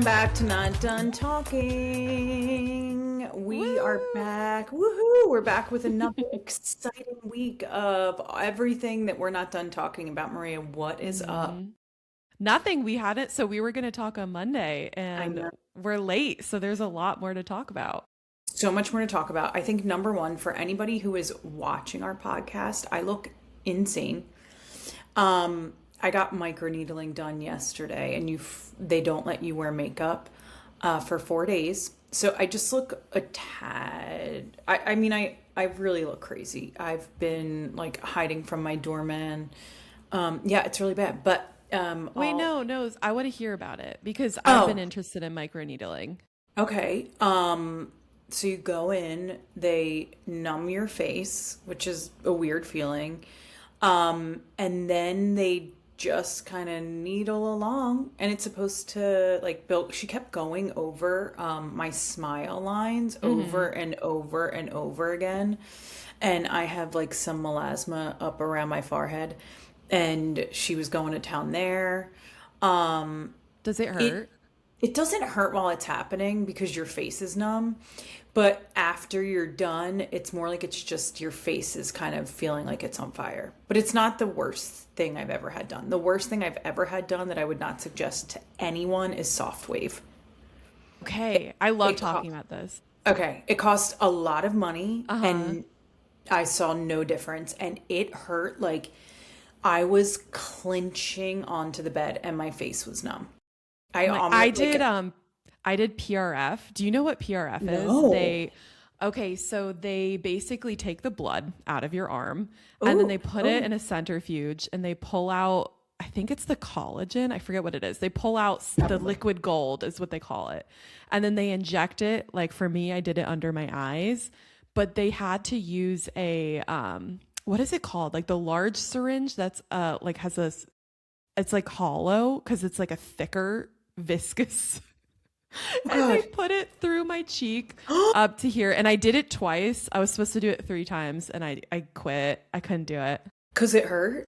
back to Not Done Talking. We are back. Woohoo! We're back with another exciting week of everything that we're not done talking about. Maria, what is up? hmm Nothing. We hadn't. So we were going to talk on Monday I and know we're late. So there's a lot more to talk about. so much more to talk about. I think number one, for anybody who is watching our podcast, I look insane. I got microneedling done yesterday, and they don't let you wear makeup for 4 days. So I just look a tad. I really look crazy. I've been like hiding from my doorman. Yeah, it's really bad. But Wait, no. I want to hear about it because I've been oh, interested in microneedling. okay. So you go in, they numb your face, which is a weird feeling. And then they just kind of needle along, and it's supposed to like build. She kept going over my smile lines over hmm and over and over again. And I have like some melasma up around my forehead, and she was going to town there. Um, Does it it hurt? it doesn't hurt while it's happening because your face is numb, but after you're done, it's more like it's just your face is kind of feeling like it's on fire. But it's not the worst thing I've ever had done. The worst thing I've ever had done that I would not suggest to anyone is soft wave. Okay. I love It talking cost, about this. okay, it cost a lot of money, Uh-huh. and I saw no difference, and it hurt like I was clinching onto the bed and my face was numb. I My I almost did like I did PRF. Do you know what PRF is? no. So they basically take the blood out of your arm and then Oh, they put it oh. in a centrifuge and they pull out, I think it's the collagen. I forget what it is. They pull out the Probably. liquid gold is what they call it. And then they inject it. Like for me, I did it under my eyes, but they had to use a what is it called? Like the large syringe that's like has a it's like hollow because it's like a thicker viscous Oh and they God. put it through my cheek up to here. And I did it twice. I was supposed to do it 3 times and I quit. I couldn't do it. Because it hurt?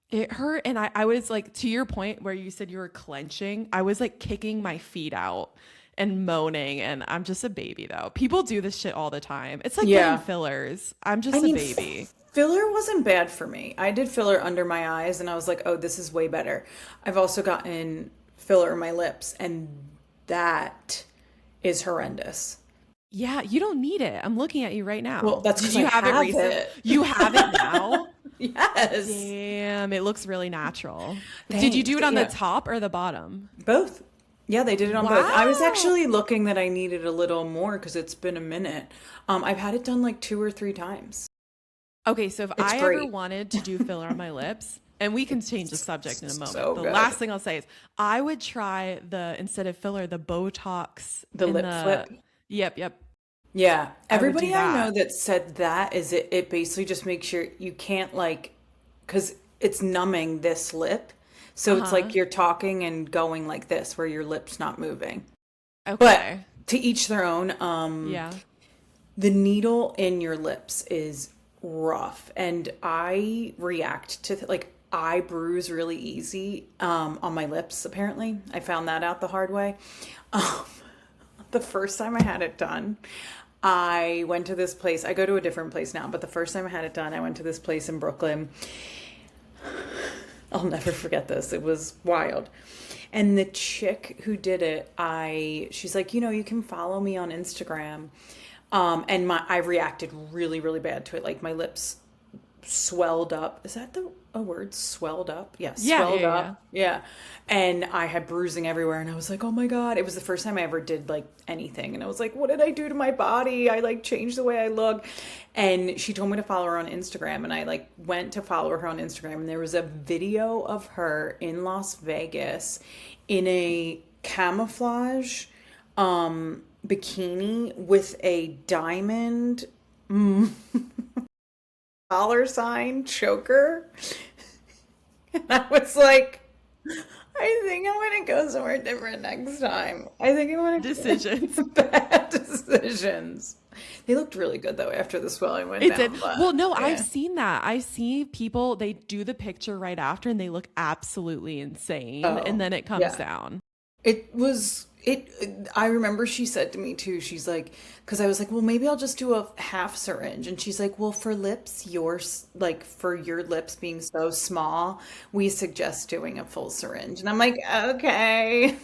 It hurt. And I was like, to your point where you said you were clenching, I was like kicking my feet out and moaning. And I'm just a baby though. People do this shit all the time. It's like getting Yeah. fillers. I'm I just a mean, baby. filler wasn't bad for me. I did filler under my eyes and I was like, oh, this is way better. I've also gotten filler in my lips, and that is horrendous. Yeah, you don't need it. I'm looking at you right Well, now. that's Did because I you have it have recent? it. You have it now? Yes. Damn, it looks really natural. Did you Thanks. do it on the Yeah. top or the bottom? Both. Yeah, they did it on both. I was Wow. actually looking that I needed a little more because it's been a minute. I've had it done like 2 or 3 times. Okay, so if It's I ever great. wanted to do filler on my lips, and we can change the subject in a moment. So The good. last thing I'll say is I would try instead of filler, the Botox The in lip the, flip. yep. Yeah, I would do everybody I know that. that said that is it basically just makes sure you can't like, because it's numbing this lip. So it's Uh-huh. like you're talking and going like this where your lip's not moving. But Okay. to each their own. Yeah. The needle in your lips is rough, and I react to like I bruise really easy on my lips. Apparently, I found that out the hard way. Um, the first time I had it done, I went to this place. I go to a different place now, but the first time I had it done, I went to this place in Brooklyn. I'll never forget this. It was wild. And the chick who did it, she's like, you can follow me on Instagram. And I reacted really, really bad to it. Like my lips swelled up. Is that a word? Swelled up? Yeah, Yeah, swelled yeah, yeah. up. Yeah. And I had bruising everywhere, and I was like, oh my God. It was the first time I ever did like anything. And I was like, what did I do to my body? I like changed the way I look. And she told me to follow her on Instagram. And I like went to follow her on Instagram. And there was a video of her in Las Vegas in a camouflage bikini with a diamond dollar sign choker. And I was like, I think I'm gonna go somewhere different next time. I think I'm Decisions. gonna bad decisions. They looked really good though after the swelling went It did. down, but Well, no, I've yeah. seen that. I see people, they do the picture right after and they look absolutely insane and Oh, then it comes yeah. down. I remember she said to me too, she's like, because I was like, well, maybe I'll just do a half syringe. And she's like, well, for lips, like for your lips being so small, we suggest doing a full syringe. And I'm like, okay.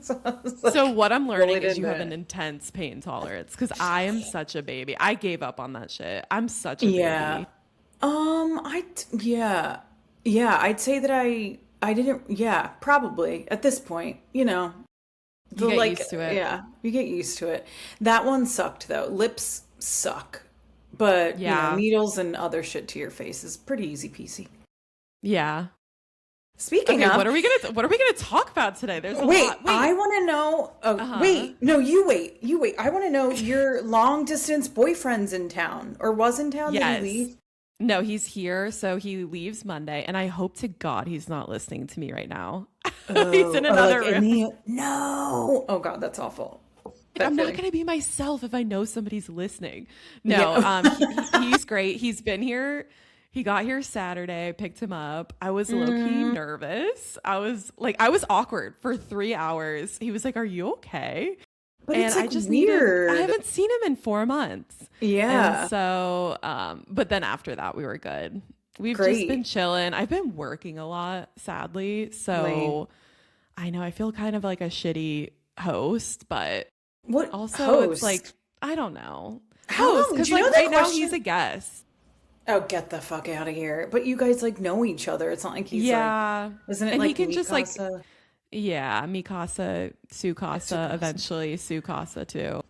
So I was So like, what I'm learning bullied is you into have an it. intense pain tolerance because I am such a baby. I gave up on that shit. I'm such a Yeah. baby. Yeah. Yeah, I'd say that I didn't, yeah, probably at this point, You the get like, used to it. yeah, you get used to it. That one sucked though. Lips suck. But, Yeah. needles and other shit to your face is pretty easy peasy. Yeah. Speaking Okay, of, what are we gonna talk about today? There's a wait, lot. I Wait. want to know. Oh, Uh-huh. wait, no, you wait. I want to know your long distance boyfriend's in town or was in town. Did he Yes. leave? No, he's here, so he leaves Monday, and I hope to God he's not listening to me right now. He's Oh, in or like another in room. the, no. Oh God, that's awful. Like, That I'm not feeling. gonna be myself if I know somebody's listening. No, Yeah. he's great. He's been here. He got here Saturday. I picked him up. I was low key Mm, nervous. I was awkward for 3 hours. He was like, "Are you okay?" but And it's I like just needed. I weird. haven't seen him in 4 months, and Yeah. so, but then after that, we were good. We've just been Great. chilling. I've been working a lot, sadly. Lame. So I know I feel kind of like a shitty host, but What also, it's like, host? I don't know. How Host, long? because Do you like know the right now he's a question? guest. Oh, get the fuck out of here. But you guys like know each other. It's not like he's like, Yeah. isn't it And he like can just like, Mikasa? yeah, Mikasa, Sukasa, Tsukasa. eventually Sukasa too.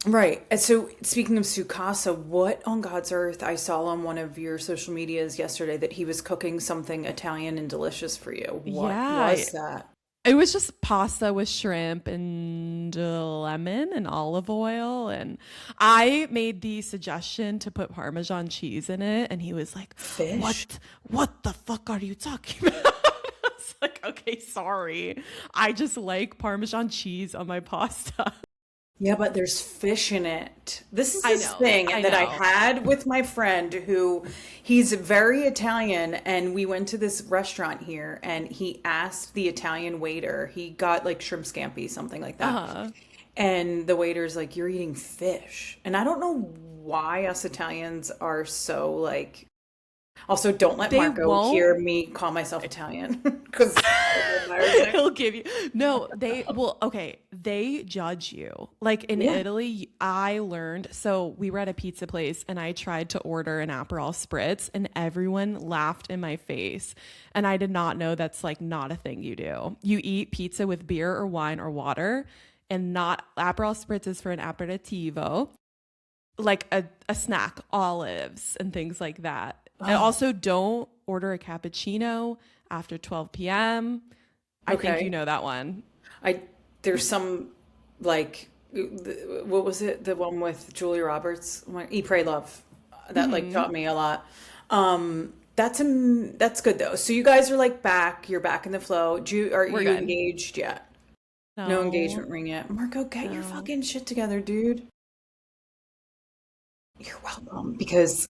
Right. And so speaking of Sukasa, what on God's earth I saw on one of your social medias yesterday that he was cooking something Italian and delicious for you. What Yeah. was that? It was just pasta with shrimp and lemon and olive oil. And I made the suggestion to put Parmesan cheese in it. And he was like, Fish? what the fuck are you talking about? I was like, okay, sorry. I just like Parmesan cheese on my pasta. Yeah, but there's fish in it. This is I this know. thing I that I know. had with my friend who he's very Italian, and we went to this restaurant here and he asked the Italian waiter, he got like shrimp scampi, something like that. Uh-huh. And the waiter's like, "You're eating fish." And I don't know why us Italians are so like, also don't let They Marco won't. hear me call myself Italian because it'll be embarrassing. He'll give you no, they well, okay, they judge you. Like in Yeah. Italy, I learned so we were at a pizza place and I tried to order an Aperol spritz and everyone laughed in my face. And I did not know that's like not a thing you do. You eat pizza with beer or wine or water and not Aperol spritz is for an aperitivo, like a snack, olives and things like that. And Oh, also don't order a cappuccino after 12 p.m. I think you okay. know that one. I there's some like what was it? The one with Julia Roberts, Eat, Pray, Love, that like Hmm. taught me a lot. That's good though. So you guys are like back. You're back in the flow. Are We're you good. engaged yet? No No, engagement ring yet. Marco, get your no. fucking shit together, dude. You're welcome because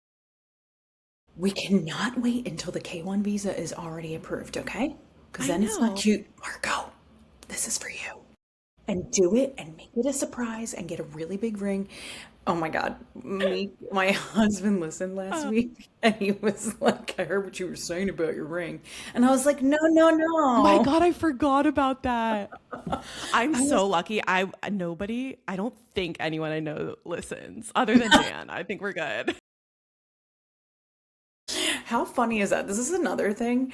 we cannot wait until the K1 visa is already approved, okay? Because I then it's not know. cute. Marco, this is for you. And do it and make it a surprise and get a really big ring. Oh my God. My husband listened last Oh week and he was like, I heard what you were saying about your ring. And I was like, no, no, my no. God, I forgot about that. I'm I was, so lucky. I don't think anyone I know listens other than Dan. I think we're good. how funny is that? This is another thing.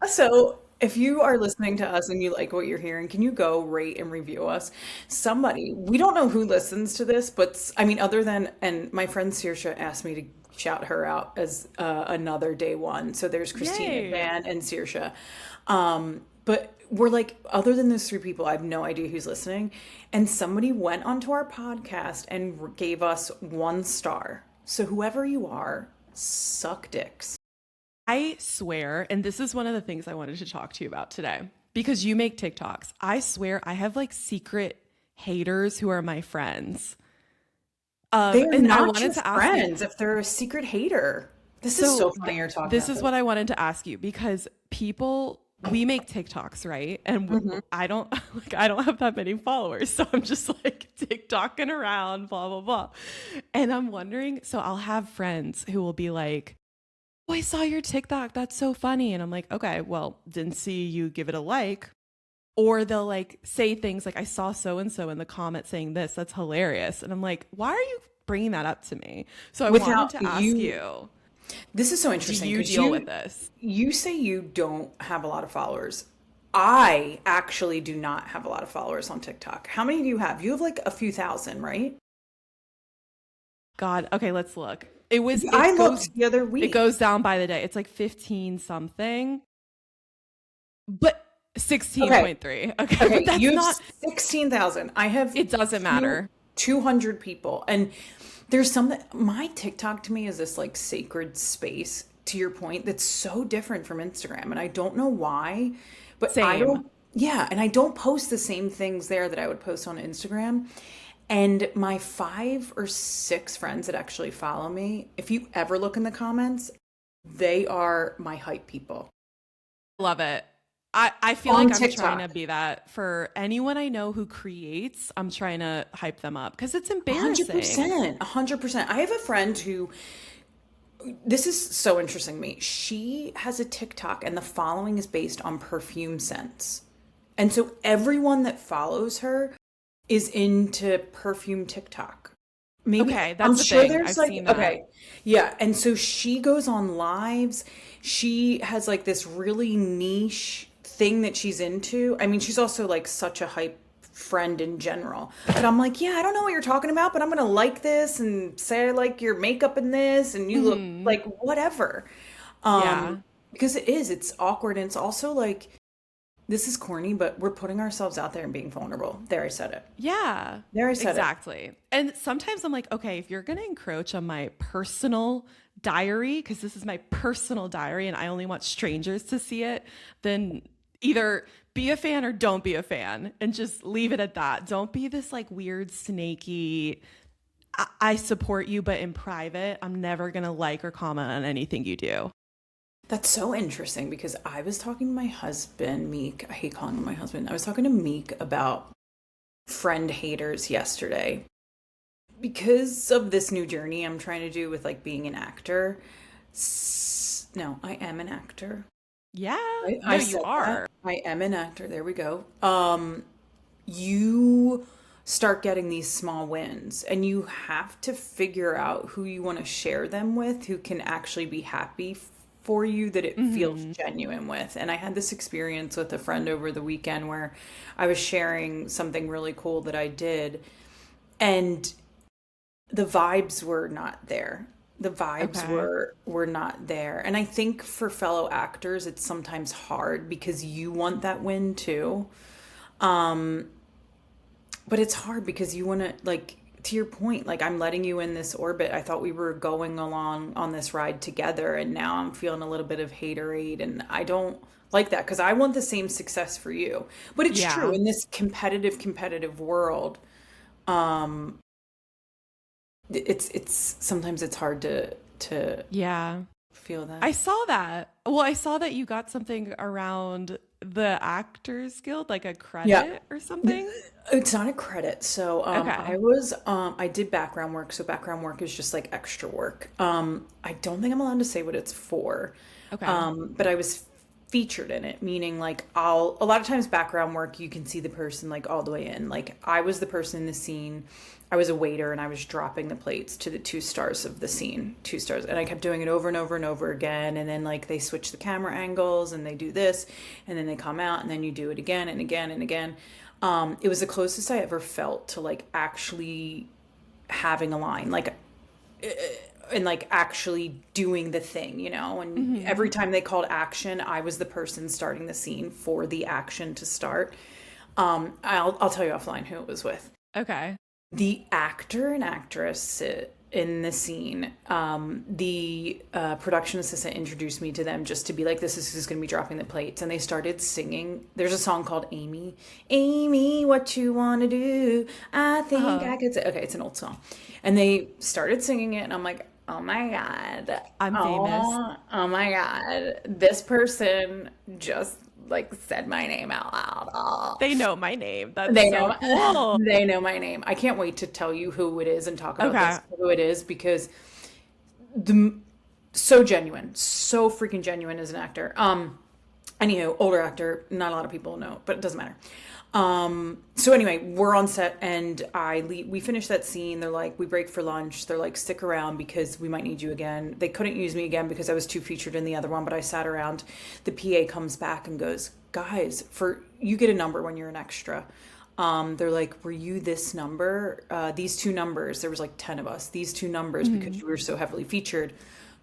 So if you are listening to us and you like what you're hearing, can you go rate and review us? Somebody, we don't know who listens to this, but I mean, other than, and my friend Saoirse asked me to shout her out as another day one. So there's Christina, Yay. Van, and Saoirse. But we're like, other than those three people, I have no idea who's listening. And somebody went onto our podcast and gave us 1 star. So whoever you are, suck dicks. I swear, and this is one of the things I wanted to talk to you about today because you make TikToks. I swear I have like secret haters who are my friends. They are And I not wanted your to ask you. friends if they're a secret hater. This is so So funny you're talking this about is this. what I wanted to ask you because people we make TikToks, right? And Mhm. I don't like I don't have that many followers, so I'm just like TikToking around, blah blah blah. And I'm wondering, so I'll have friends who will be like, "Oh, I saw your TikTok. That's so funny." And I'm like, "Okay, well, didn't see you give it a like." Or they'll like say things like, "I saw so and so in the comment saying this. That's hilarious." And I'm like, "Why are you bringing that up to me?" So I wanted Without to ask you, you, this is so do interesting you because deal with this? you say you don't have a lot of followers. I actually do not have a lot of followers on TikTok. How many do you have? You have like a few thousand, right? God, okay, let's look. It was 'Cause I goes looked the other it week. goes down by the day. It's like 15 something, but Okay. 16.3. Okay, but Okay. that's You have not 16,000. I have it doesn't two, matter. 200 people. And there's some that my TikTok to me is this like sacred space, to your point, that's so different from Instagram. And I don't know why, but I Same. don't, yeah. And I don't post the same things there that I would post on Instagram. And my 5 or 6 friends that actually follow me, if you ever look in the comments, they are my hype people Love it. I feel on like I'm trying to TikTok. be that for anyone I know who creates. I'm trying to hype them up because it's A hundred embarrassing. percent, 100%. I have a friend who, this is so interesting to me. She has a TikTok and the following is based on perfume scents. And so everyone that follows her is into perfume TikTok. Maybe Okay, I'm that's the sure thing. there's I've like, seen that. okay, yeah. And so she goes on lives. She has like this really niche thing that she's into. I mean, she's also like such a hype friend in general. But I'm like, yeah, I don't know what you're talking about, but I'm gonna like this and say I like your makeup in this and you look Hmm. like whatever. Yeah. Because it's awkward and it's also like this is corny, but we're putting ourselves out there and being vulnerable. There, I said it. Yeah, There, I said it. exactly. And sometimes I'm like, okay, if you're going to encroach on my personal diary, because this is my personal diary and I only want strangers to see it, then either be a fan or don't be a fan and just leave it at that. Don't be this like weird, snaky, I support you, but in private, I'm never going to like or comment on anything you do. That's so interesting because I was talking to my husband, Meek. I hate calling him my husband. I was talking to Meek about friend haters yesterday because of this new journey I'm trying to do with like being an actor. No, I am an actor. Yeah, I no, you said that. are. I am an actor. There we go. You start getting these small wins and you have to figure out who you want to share them with, who can actually be happy for you, that it feels Hmm. genuine with. And I had this experience with a friend over the weekend where I was sharing something really cool that I did and the vibes were not there. The vibes Okay. were not there. And I think for fellow actors it's sometimes hard because you want that win too. Um but it's hard because you want to, like, to your point, like I'm letting you in this orbit. I thought we were going along on this ride together and now I'm feeling a little bit of haterade and I don't like that because I want the same success for you. But it's true Yeah. in this competitive world. Um it's sometimes it's hard to Yeah. feel that. I saw that. Well, I saw that you got something around the Actors Guild, like a Yeah. credit or something. It's not a credit. So Okay. I did background work. So background work is just like extra work. I don't think I'm allowed to say what it's for. Okay. But I was featured in it, meaning like I'll a lot of times background work you can see the person like all the way in. Like I was the person in the scene. I was a waiter and I was dropping the plates to the 2 stars of the scene, 2 stars. And I kept doing it over and over and over again. And then like they switch the camera angles and they do this and then they come out and then you do it again and again and again. It was the closest I ever felt to like actually having a line, like and like actually doing the thing, you know? And Hmm. every time they called action, I was the person starting the scene for the action to start. I'll tell you offline who it was with. Okay. The actor and actress in the scene, the production assistant introduced me to them just to be like, this is who's going to be dropping the plates. And they started singing. There's a song called Amy. Amy, what you want to do? I think Uh-huh. I could say. Okay, it's an old song. And they started singing it. And I'm like, oh my God. I'm famous. Oh my God. This person just like said my name out loud. They know my name. That's They so know cool. they know my name. I can't wait to tell you who it is and talk about Okay. this who it is because the so genuine, so freaking genuine as an actor. Anywho, older actor, not a lot of people know, but it doesn't matter. So anyway, we're on set and we finish that scene. They're like, we break for lunch. They're like, stick around because we might need you again. They couldn't use me again because I was too featured in the other one, but I sat around. The PA comes back and goes, guys, for you get a number when you're an extra. They're like, were you this number? These two numbers, there was like 10 of us, these two numbers, because you were so heavily featured,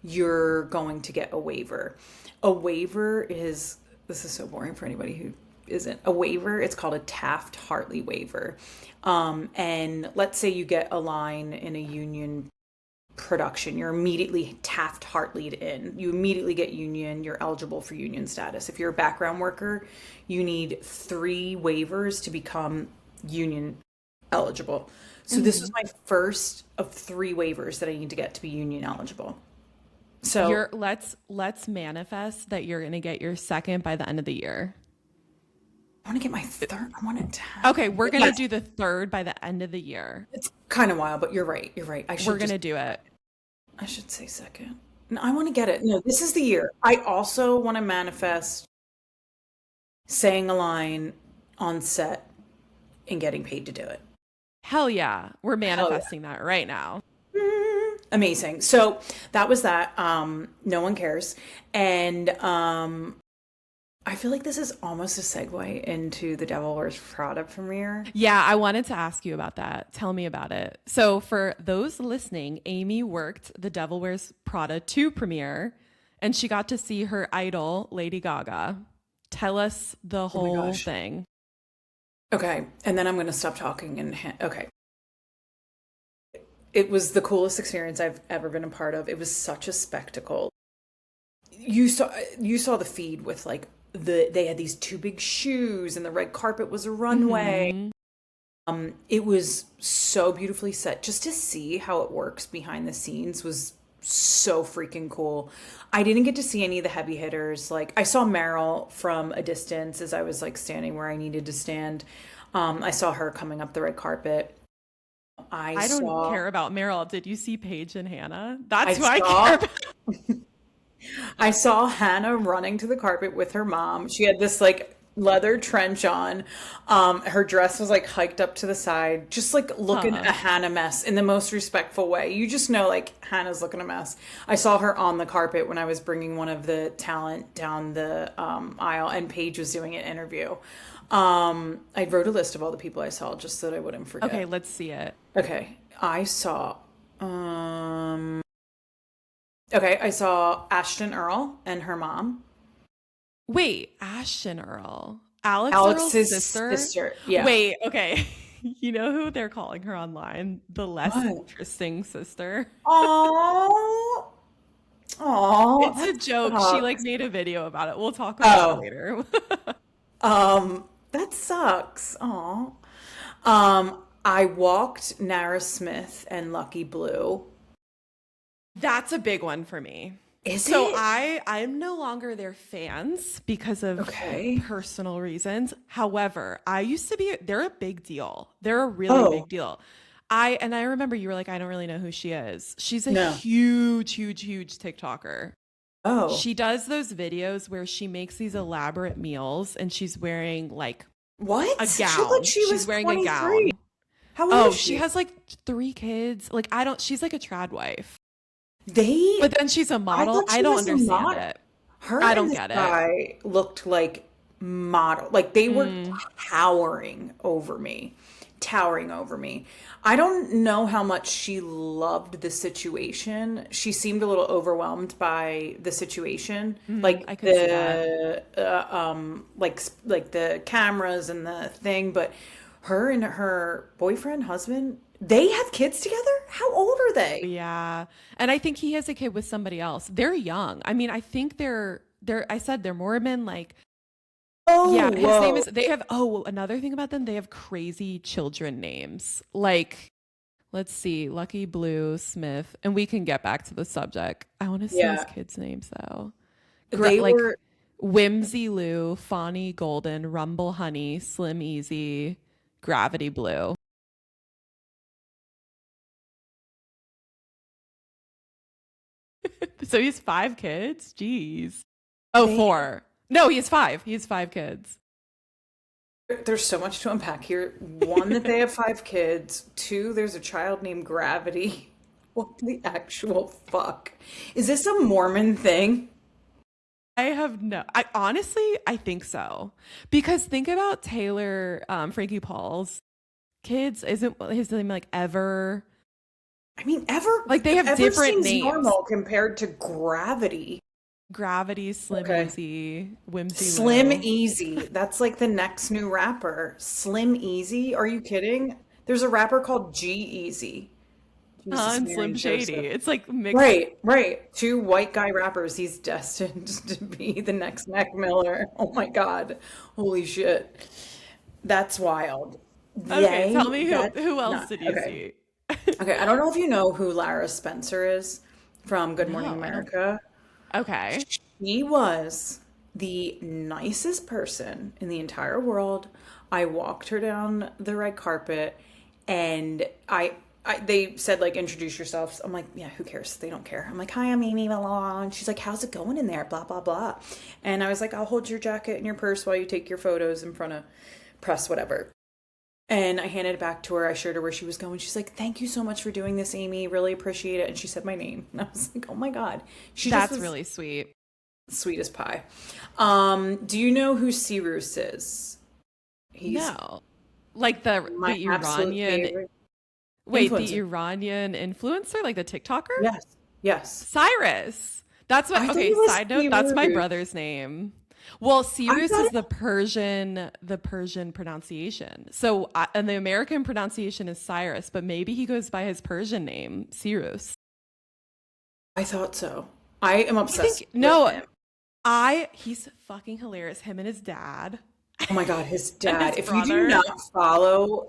you're going to get a waiver. A waiver is, this is so boring for anybody who isn't a waiver. It's called a Taft-Hartley waiver. And let's say you get a line in a union production, you're immediately Taft-Hartley'd in. You immediately get union, you're eligible for union status. If you're a background worker, you need 3 waivers to become union eligible. So this was my first of 3 waivers that I need to get to be union eligible. So Let's manifest that you're gonna get your second by the end of the year. I want to get my third. I want it to happen. Okay, we're gonna do the third by the end of the year. It's kind of wild, but you're right. You're right. We're gonna do it. I should say second. No, I want to get it. No, this is the year. I also want to manifest saying a line on set and getting paid to do it. Hell yeah. We're Hell yeah. manifesting that right now. Amazing. So that was that. No one cares. And I feel like this is almost a segue into the Devil Wears Prada premiere. Yeah, I wanted to ask you about that. Tell me about it. So for those listening, Amy worked the Devil Wears Prada 2 premiere and she got to see her idol, Lady Gaga. Tell us the whole thing. Okay, and then I'm going to stop talking and okay. It was the coolest experience I've ever been a part of. It was such a spectacle. You saw the feed with like they had these 2 big shoes and the red carpet was a runway. It was so beautifully set. Just to see how it works behind the scenes was so freaking cool. I didn't get to see any of the heavy hitters. Like I saw Meryl from a distance as I was like standing where I needed to stand. I saw her coming up the red carpet. I don't care about Meryl. Did you see Paige and Hannah? That's who I I care about. I saw Hannah running to the carpet with her mom. She had this like leather trench on. Her dress was like hiked up to the side, just like looking a Hannah mess in the most respectful way. You just know like Hannah's looking a mess. I saw her on the carpet when I was bringing one of the talent down the aisle and Paige was doing an interview. I wrote a list of all the people I saw just so that I wouldn't forget. Okay, let's see it. Okay, I saw I saw Ashton Earl and her mom. Wait, Ashton Earl. Alex's Earl's sister? Yeah. Wait, okay. You know who they're calling her online? The less What? interesting sister. Oh. Oh. It's a joke. She like made a video about it. We'll talk about it later. That sucks. Oh. I walked Nara Smith and Lucky Blue. That's a big one for me. So I'm no longer their fans because of personal reasons. However, I used to be, they're a big deal. They're a really big deal. I remember you were like, I don't really know who she is. She's a huge TikToker. Oh. She does those videos where she makes these elaborate meals and she's wearing like what? A gown. She looked like She's wearing 23. A gown. How old is she has like 3 kids. Like she's like a trad wife. But then she's a model. I don't understand it. I don't get it. Guy looked like model. Like they were towering over me. I don't know how much she loved the situation. She seemed a little overwhelmed by the situation. Like I could see that. Like the cameras and the thing, but her and her boyfriend, husband, they have kids together? How old are they? Yeah. And I think he has a kid with somebody else. They're young. I mean, I think they're Mormon, like yeah, his name is they have another thing about them, they have crazy children names. Like Let's see. Lucky Blue Smith. And we can get back to the subject. I want to see his Yeah. kids' names though. They Like were Whimsy Lou, Fawny Golden, Rumble Honey, Slim Easy, Gravity Blue. So he has five kids? Jeez. Oh, they four. No, he has five. He has five kids. there's so much to unpack here. One, that they have five kids. Two, there's a child named Gravity. What the actual fuck? Is this a Mormon thing? I have no, I honestly, I think so. Because think about Taylor, Frankie Paul's kids. Isn't his name like Ever? I mean, Like they have ever different seems names. normal compared to Gravity. Gravity, Slim Okay. Easy, Whimsy Slim Lou. Easy. That's like the next new rapper. Slim Easy? Are you kidding? There's a rapper called G Easy. Jesus, And Mary, Slim and Shady. Joseph. It's like mixed. Right, right. Two white guy rappers. He's destined to be the next Mac Miller. Oh my God. Holy shit. That's wild. Okay, tell me That's who else not did you okay. see? Okay, I don't know if you know who Lara Spencer is from Good Morning No, I don't. America. Okay. He was the nicest person in the entire world. I walked her down the red carpet and they said like introduce yourself. I'm like, yeah, who cares? They don't care. I'm like, hi, I'm Amy Malone. She's like, how's it going in there? Blah blah blah. And I was like, I'll hold your jacket and your purse while you take your photos in front of press, whatever. And I handed it back to her. I showed her where she was going. She's like, thank you so much for doing this, Amy. Really appreciate it. And she said my name. And I was like, oh my God. She just That's was really sweet. sweet as pie. Do you know who Cyrus is? He's No. Like the my absolute Iranian, favorite wait, the influencer. Iranian influencer, like the TikToker? Yes, yes. Cyrus. That's what, I thought okay, it was side note, that's my Cyrus. brother's name. Well, I Cyrus thought is it, the Persian pronunciation. So, and the American pronunciation is Cyrus, but maybe he goes by his Persian name, Cyrus. I thought so. I am I obsessed think, with no, him. he's fucking hilarious. Him and his dad Oh my God, his and dad. his brother.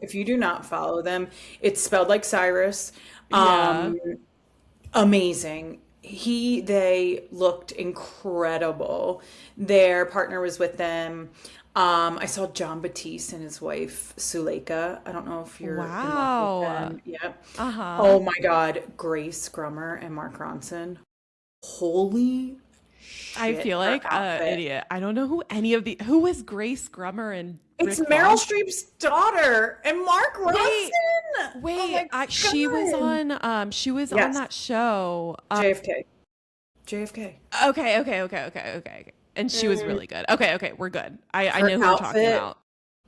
If you do not follow them, it's spelled like Cyrus. Yeah. Um, Amazing. They looked incredible. Their partner was with them. I saw John Batiste and his wife Suleika. I don't know if you're in love with Wow. them. Yep. Uh-huh. Oh my God, Grace Grummer and Mark Ronson. Holy I shit, feel her like a outfit. idiot. I don't know who is Grace Grummer and It's Rick Meryl Ross? Streep's daughter and Mark Wait, Ronson. Oh wait. my God. She was on Yes, that show. JFK. JFK. Okay. And she was really good. Okay, we're good. I Her know who we're talking outfit, about.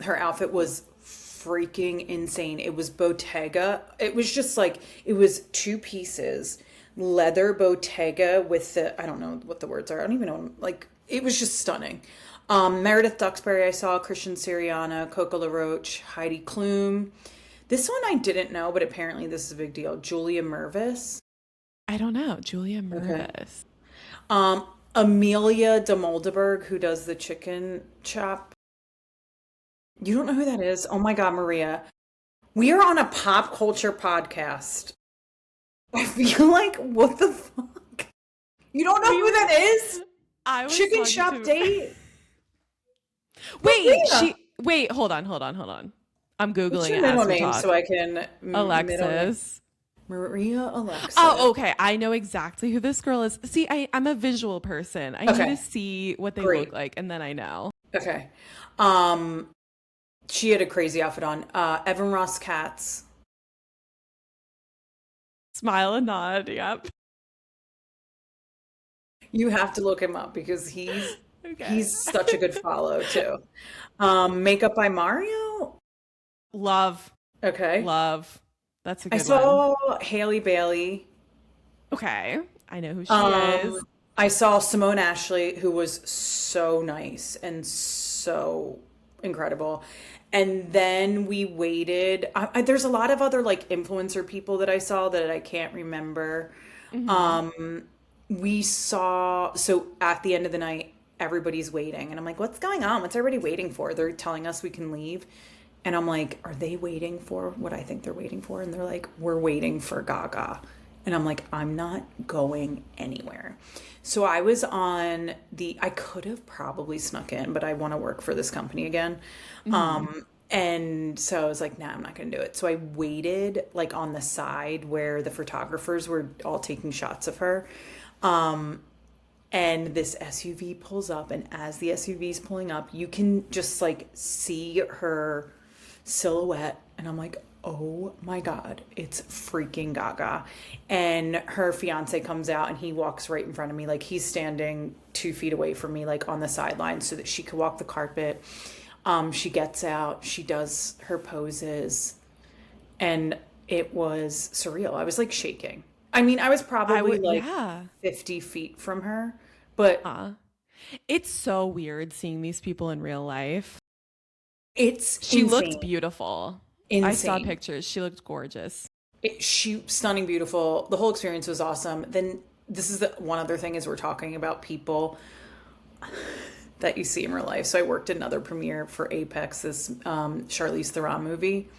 her outfit was freaking insane. It was Bottega. It was just like it was two pieces, leather Bottega with the I don't know what the words are. I don't even know. Like it was just stunning. Meredith Duxbury, I saw Christian Siriano, Coco LaRoche, Heidi Klum. This one I didn't know, but apparently this is a big deal. Julia Mervis. I don't know. Julia Okay. Mervis. Um, Amelia de Moldeberg, who does the chicken chop. You don't know who that is? Oh my God, Maria. We are on a pop culture podcast. I feel like, what the fuck? You don't know We who were that is? I was Chicken talking shop to date? Wait, Maria. hold on. I'm What's Googling your it middle as we name so talk. I can middle name? Alexis. Maria Oh, Alexis. okay. I know exactly who this girl is. See, I'm a visual person. I need to Okay, see what they look great. like, and then I know. Okay. Um, she had a crazy outfit on. Evan Ross Katz. Smile and nod. Yep. You have to look him up because Okay. he's such a good follow too. Makeup by Mario. Love, Okay. love. That's a I good one. saw Haley Bailey. Okay. I know who she Um, is. I saw Simone Ashley, who was so nice and so incredible. And then we waited. There's a lot of other like influencer people that I saw that I can't remember. Hmm. Um, we saw, so at the end of the night, everybody's waiting. And I'm like, what's going on? What's everybody waiting for? They're telling us we can leave. And I'm like, are they waiting for what I think they're waiting for? And they're like, we're waiting for Gaga. And I'm like, I'm not going anywhere. So I was on I could have probably snuck in, but I want to work for this company again. Mhm. And so I was like, nah, I'm not going to do it. So I waited like on the side where the photographers were all taking shots of her. And this SUV pulls up, and as the SUV is pulling up, you can just like see her silhouette. And I'm like, oh my God, it's freaking Gaga. And her fiance comes out and he walks right in front of me. Like he's standing 2 feet away from me, like on the sideline so that she could walk the carpet. She gets out, she does her poses, and it was surreal. I was like shaking. I mean, I was I probably would, like yeah. 50 feet from her, but Uh, it's so weird seeing these people in real life. it's She looked insane. beautiful. I saw Insane. pictures. She looked gorgeous. She stunning, beautiful. The whole experience was awesome. Then this is the one other thing is we're talking about people that you see in real life. So I worked another premiere for Apex, this Charlize Theron movie.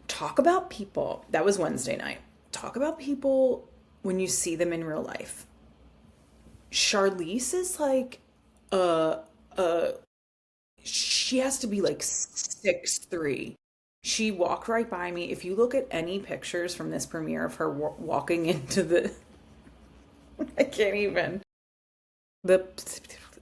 Talk about people. That was Wednesday night. Talk about people when you see them in real life. Charlize is like uh she has to be like 6'3". She walked right by me. If you look at any pictures from this premiere of her walking into I can't even the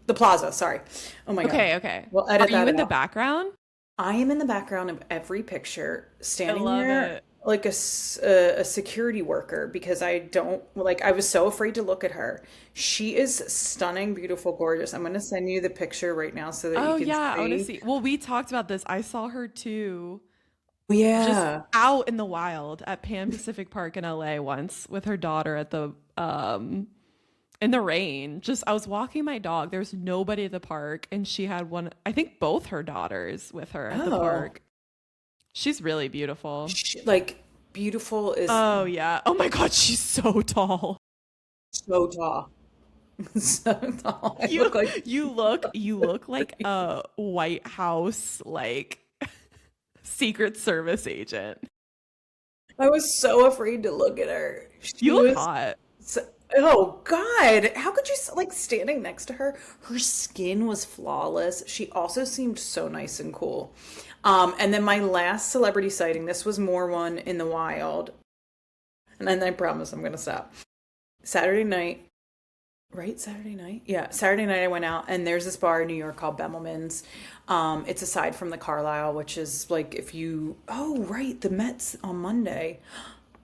the plaza. Sorry. Oh my God. Okay, okay. We'll Are edit you that in the out. background? I am in the background of every picture, I standing love there it. like a security worker because I don't like, I was so afraid to look at her. She is stunning, beautiful, gorgeous. I'm going to send you the picture right now so that you Oh can yeah, I want to see. see. Well, we talked about this. I saw her too, just Yeah. out in the wild at Pan Pacific Park in LA once with her daughter at the in the rain. Just I was walking my dog. There's nobody at the park and she had one, I think both her daughters with her at the Oh, park. She's really beautiful. like beautiful is Oh yeah. Oh my God, she's so tall. so tall. So tall. I You look like you look like a White House like Secret Service agent. I was so afraid to look at her. You She look was hot. so, oh God, how could you like standing next to her? Her skin was flawless. She also seemed so nice and cool. And then my last celebrity sighting, this was more one in the wild, and then I promise I'm gonna stop. Saturday night, right? Saturday night? Yeah, Saturday night I went out and there's this bar in New York called Bemelman's. It's aside from the Carlisle, which is like if you oh right, the Mets on Monday.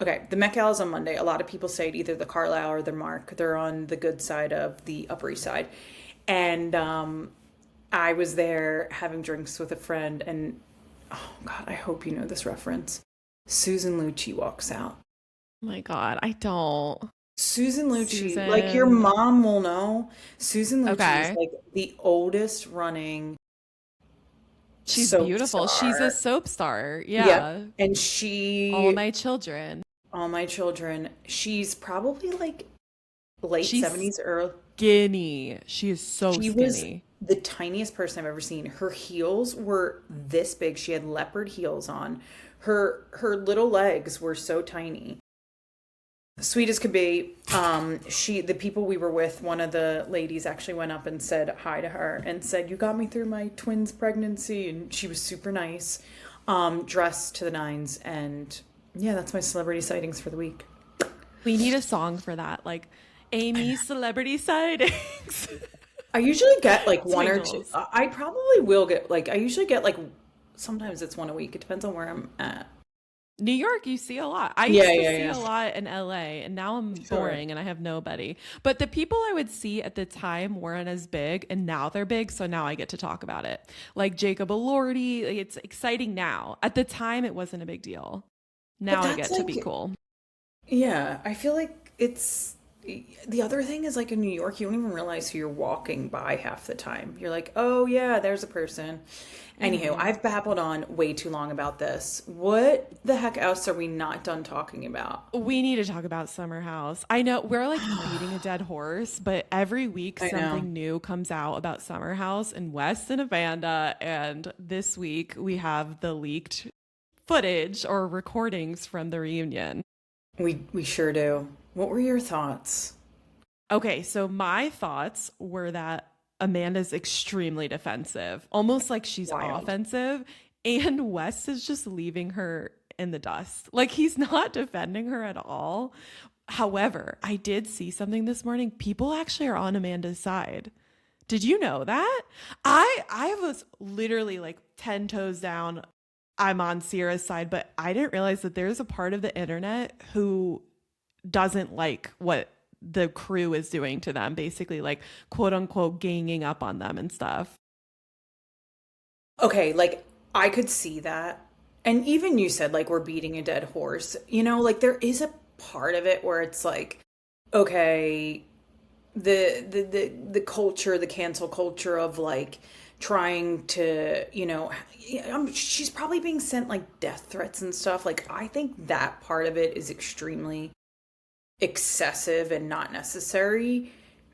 Okay, the Met Gala is on Monday. A lot of people say it either the Carlisle or the Mark. They're on the good side of the Upper East Side. And I was there having drinks with a friend and oh God, I hope you know this reference. Susan Lucci walks out. Oh my God, I don't. Susan Lucci, like your Susan. mom will know, Susan Lucci is Okay. like the oldest running She's soap beautiful. She's a star. soap star. Yep. Yeah. And All she, My Children. all my children, she's probably like late She's 70s, early. skinny. She is so She was skinny. the tiniest person I've ever seen. Her heels were this big. She had leopard heels on. Her little legs were so tiny. Sweet as could be. The people we were with, one of the ladies actually went up and said hi to her and said, "You got me through my twins' pregnancy," and she was super nice, dressed to the nines, and yeah, that's my celebrity sightings for the week. We need a song for that. Like Amy's Celebrity Sightings. I usually get like one or two. Tingles. I probably will get like I usually get like sometimes it's one a week. It depends on where I'm at. New York, you see a lot. I Yeah, used to yeah, see yeah. a lot in LA, and now I'm Sure. boring and I have nobody. But the people I would see at the time weren't as big, and now they're big, so now I get to talk about it. Like Jacob Elordi, like, it's exciting now. At the time, it wasn't a big deal. But Now I that's get to be like cool. yeah, I feel like it's the other thing is like in New York, you don't even realize who you're walking by half the time. You're like, oh yeah, there's a person. Anywho, I've babbled on way too long about this. What the heck else are we not done talking about? We need to talk about Summer House. I know we're like beating a dead horse, but every week I know. something new comes out about Summer House and West and Amanda. And this week we have the leaked footage or recordings from the reunion. We sure do. What were your thoughts? Okay, so my thoughts were that Amanda's extremely defensive, almost like she's Wild. offensive, and Wes is just leaving her in the dust. Like he's not defending her at all. However, I did see something this morning. People actually are on Amanda's side. Did you know that? I was literally like 10 toes down. I'm on Sierra's side, but I didn't realize that there's a part of the internet who doesn't like what the crew is doing to them, basically like quote unquote ganging up on them and stuff. Okay, like I could see that. And even you said like we're beating a dead horse. Like there is a part of it where it's like, okay, the culture, the cancel culture of like trying to, she's probably being sent like death threats and stuff. Like I think that part of it is extremely excessive and not necessary,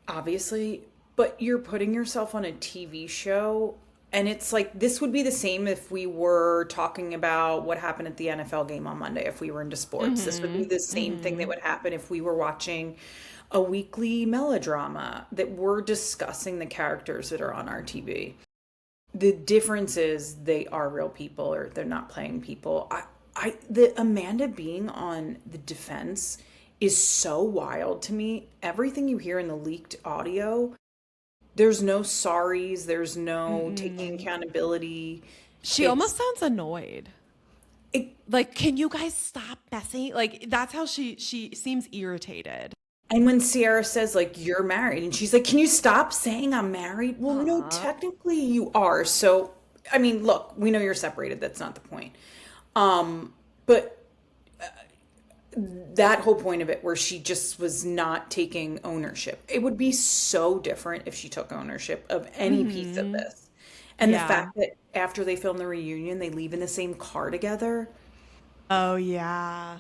obviously, but you're putting yourself on a TV show. And it's like, this would be the same if we were talking about what happened at the NFL game on Monday, if we were into sports. This would be Mm-hmm. the same thing that Mm-hmm. would happen if we were watching a weekly melodrama that we're discussing the characters that are on our TV. The difference is they are real people or they're not playing people. The Amanda being on the defense is so wild to me. Everything you hear in the leaked audio, there's no sorries, there's no taking Mm-mm. accountability. She It's almost sounds annoyed. it, Like, can you guys stop messing? Like, that's how she seems irritated. and when Sierra says like you're married and she's like, "Can you stop saying I'm married?" Well, no, Uh-huh. technically you are. So, I mean, look, we know you're separated. That's not the point. But that whole point of it where she just was not taking ownership. It would be so different if she took ownership of any piece of Mm-hmm. this. And the Yeah. fact that after they film the reunion, they leave in the same car together. Oh yeah.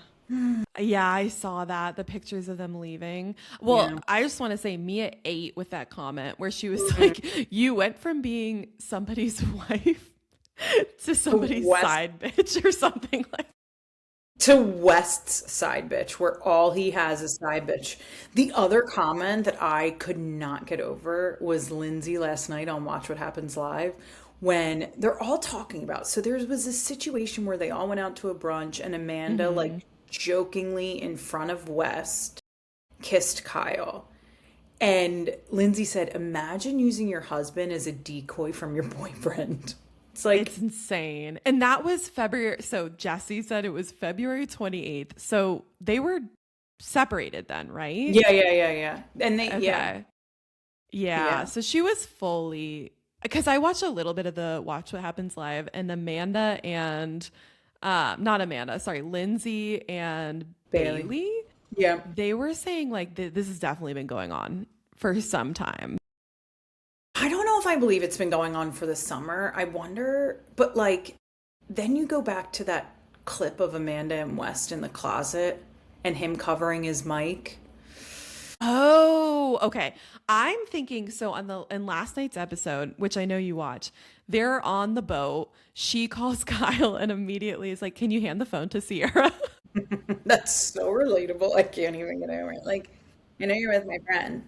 Yeah, I saw that, the pictures of them leaving. Well, Yeah. I just want to say Mia ate with that comment where she was Mhm. like, you went from being somebody's wife to To somebody's West side bitch or something like. to West's side bitch, where all he has is side bitch. The other comment that I could not get over was Lindsay last night on Watch What Happens Live when they're all talking about. So there was this situation where they all went out to a brunch and Amanda, Hmm. like jokingly in front of West, kissed Kyle. And Lindsay said, imagine using your husband as a decoy from your boyfriend. It's like, It's insane. And that was February. So Jesse said it was February 28th. So they were separated then, right? yeah, yeah, yeah, yeah. And yeah, Okay. Yeah. yeah. So she was fully, because I watched a little bit of the Watch What Happens Live, and Amanda and not Amanda, sorry, Lindsay and Bailey. Bailey, Yeah. they were saying like this has definitely been going on for some time. I don't know if I believe it's been going on for the summer. I wonder, but like, then you go back to that clip of Amanda and West in the closet and him covering his mic. Oh, okay. I'm thinking so on the in last night's episode, which I know you watch, they're on the boat. She calls Kyle and immediately is like, "Can you hand the phone to Sierra?" That's so relatable. I can't even get over it. Like, I know you're with my friend.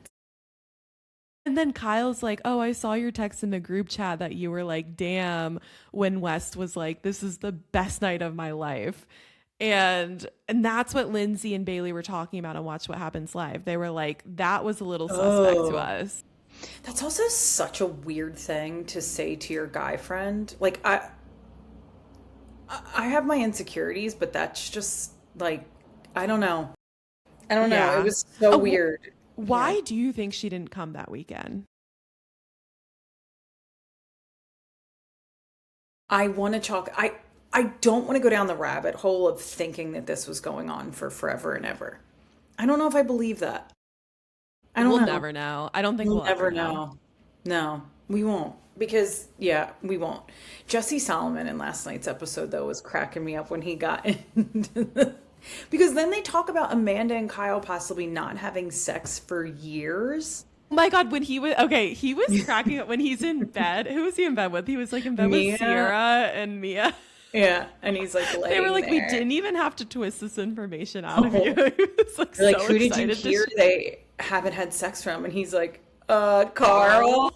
And then Kyle's like, "Oh, I saw your text in the group chat that you were like, damn, when West was like, this is the best night of my life." And that's what Lindsay and Bailey were talking about on Watch What Happens Live. They were like, that was a little suspect to Oh, us. that's also such a weird thing to say to your guy friend. Like, I have my insecurities, but that's just like, I don't know. I don't know. It Yeah. was so Oh, weird. Yeah. why do you think she didn't come that weekend? I want to chalk. I don't want to go down the rabbit hole of thinking that this was going on for forever and ever. I don't know if I believe that. I don't We'll know. never know. I don't think We'll we'll ever never know. know. No, we won't. Because, yeah, we won't. Jesse Solomon in last night's episode, though, was cracking me up when he got into because then they talk about Amanda and Kyle possibly not having sex for years. Oh my God, when he was okay, he was cracking up when he's in bed. Who was he in bed with? He was like in bed with Mia, Sierra and Mia. yeah, and he's like They were laying like, we there. didn't even have to twist this information out of you. Oh, He was like they're like, so who did you excited to hear they haven't had sex from? And he's like, Carl. Carl.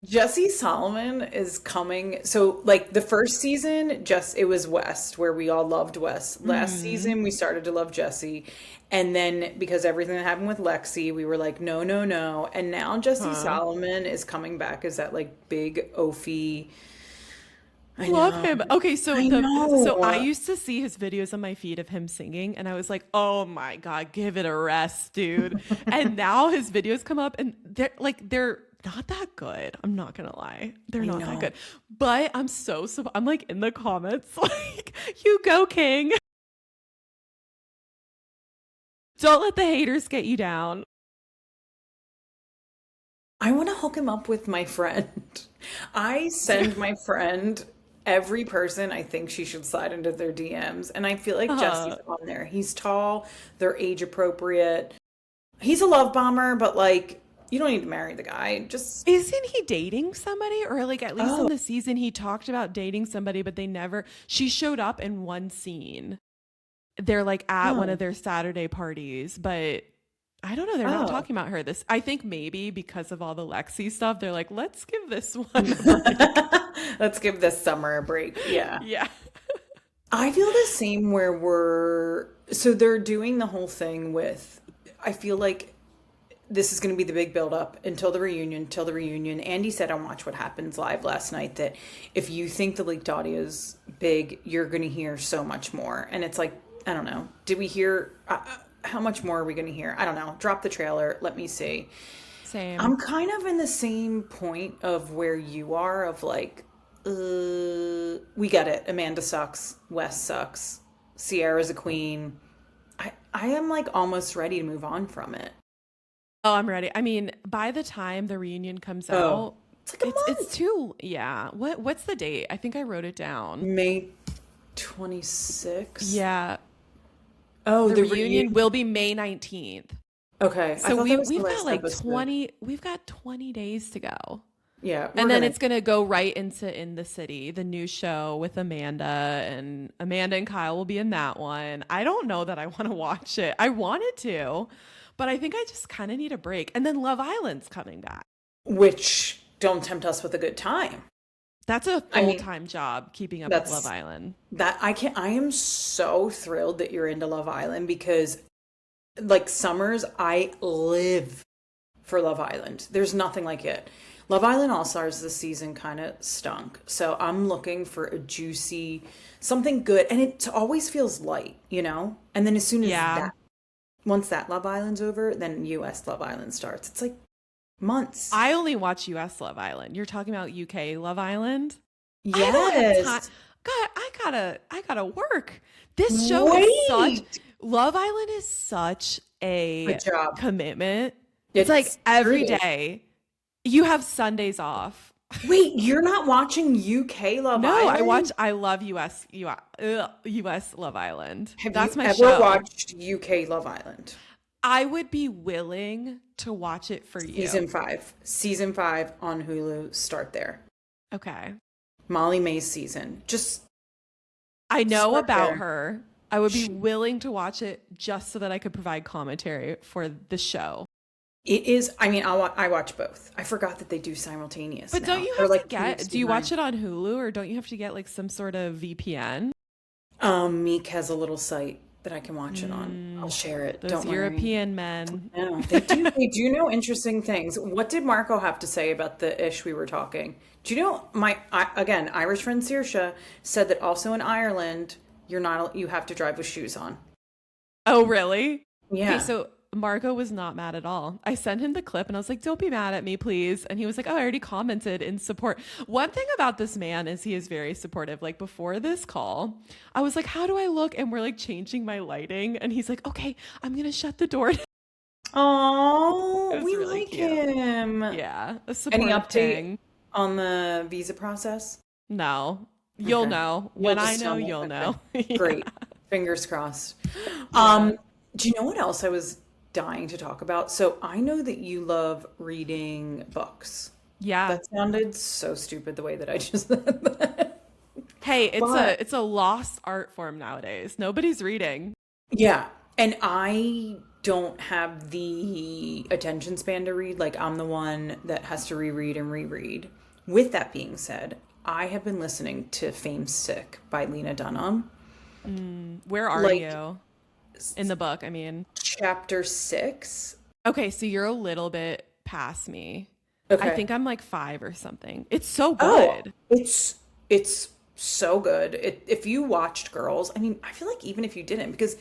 Jesse Solomon is coming. So, like the first season, just it was West, where we all loved West. Last Hmm. season, we started to love Jesse, and then because everything that happened with Lexi, we were like, no, no, no. And now Jesse Huh. Solomon is coming back as that like big oafy. I Love know, him. Okay, I so I know. used to see his videos on my feed of him singing, and I was like, "Oh my God, give it a rest, dude." And now his videos come up, and they're not that good. I'm not gonna lie, they're I not that good. know. But I'm like in the comments, like, "You go, King! Don't let the haters get you down." I want to hook him up with my friend. I send my friend every person I think she should slide into their DMs. And I feel like Jesse's Uh, on there. He's tall, they're age appropriate. He's a love bomber, but like, you don't need to marry the guy. Just, Isn't he dating somebody? Or like at least in oh, the season he talked about dating somebody, but she showed up in one scene. They're like at one of oh, their Saturday parties, but I don't know. They're not oh. talking about her. I think maybe because of all the Lexi stuff, they're like, let's give this one a break. Let's give this summer a break. Yeah. Yeah. I feel the same where so they're doing the whole thing with, I feel like this is going to be the big build up until the reunion, till the reunion. Andy said on Watch What Happens Live last night that if you think the leaked audio is big, you're going to hear so much more. And it's like, I don't know. Did we hear, how much more are we going to hear? I don't know. Drop the trailer. Let me see. Same. I'm kind of in the same point of where you are of like, we get it. Amanda sucks. Wes sucks. Sierra's a queen. I am like almost ready to move on from it. Oh, I'm ready. I mean, by the time the reunion comes Oh, out, it's like a it's month. too, yeah. What's the date? I think I wrote it down. May 26th. Yeah. Oh, The the reunion reunion. will be May 19th. Okay, I So thought that was the we've got last like episode. 20 days to go. Yeah, And we're then gonna. it's gonna go right into In the City, the new show with Amanda and Kyle will be in that one. I don't know that I want to watch it. I wanted to, but I think I just kind of need a break. And then Love Island's coming back. Which don't tempt us with a good time. That's a I mean, full-time job keeping up with Love that's Island. that I can I am so thrilled that you're into Love Island because like summers, I live for Love Island. There's nothing like it. Love Island All Stars this season kind of stunk. So I'm looking for a juicy, something good. And it always feels light, you know? And then as soon as Yeah. once that Love Island's over, then US Love Island starts. It's like months. I only watch US Love Island. You're talking about UK Love Island? I don't have time. Yes. God, I gotta work. This show is such Wait. Love Island is such Good a job. commitment. It's like It's every true. day. You have Sundays off. Wait, you're not watching UK Love No, Island? I love US Love Island. Have That's you my ever show. watched UK Love Island? I would be willing to watch it for you. Season 5. Season 5 on Hulu. Start there. Okay. Molly May's season. Just I know start about there. her. I would be She, willing to watch it just so that I could provide commentary for the show. it is, I mean, I watch both. I forgot that they do simultaneous But don't now. you They're have to like 2 weeks do you watch behind. it on Hulu or don't you have to get like some sort of VPN? Meek has a little site that I can watch it on. I'll share it. Those Don't worry. European men. No, they do know interesting things. What did Marco have to say about the ish we were talking? Do you know again, Irish friend Saoirse said that also in Ireland you have to drive with shoes on. Oh, really? Okay, Yeah. so Margot was not mad at all. I sent him the clip and I was like, don't be mad at me, please. And he was like, oh, I already commented in support. One thing about this man is he is very supportive. Like before this call, I was like, how do I look? And we're like changing my lighting. And he's like, okay, I'm going to shut the door. It Oh, was we really like cute. him. Yeah, a Any supportive update king. on the visa process? No, you'll Okay. know. You'll When I just know, tell me. you'll Okay. know. Yeah. Great. Fingers crossed. Yeah. Do you know what else I was dying to talk about? So I know that you love reading books. Yeah. That sounded so stupid the way that I just said that. Hey, But it's a lost art form nowadays. Nobody's reading. yeah, and I don't have the attention span to read. Like, I'm the one that has to reread and reread. With that being said, I have been listening to Fame Sick by Lena Dunham. Where are Like, you in the book? I mean, chapter 6. okay, so you're a little bit past me. I Okay. think I'm like 5 or something. It's so Oh, good. it's so good. If you watched Girls, I mean, I feel like even if you didn't, because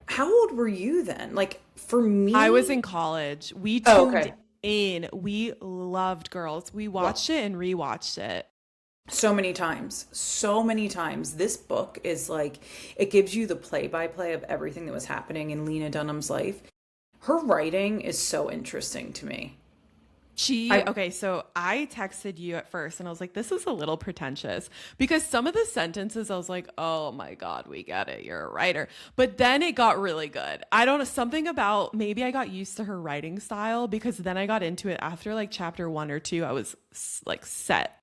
how old were you then? Like, for I was in me, college. We oh, tuned okay. in. We loved Girls. We Well, watched it and rewatched it. so many times. So many times. This book is like, it gives you the play by play of everything that was happening in Lena Dunham's life. Her writing is so interesting to me. I, Okay, so I texted you at first and I was like, this is a little pretentious because some of the sentences I was like, oh my God, we get it. You're a writer. But then it got really good. I don't know, something about maybe I got used to her writing style because then I got into it after like chapter 1 or 2. I was like set.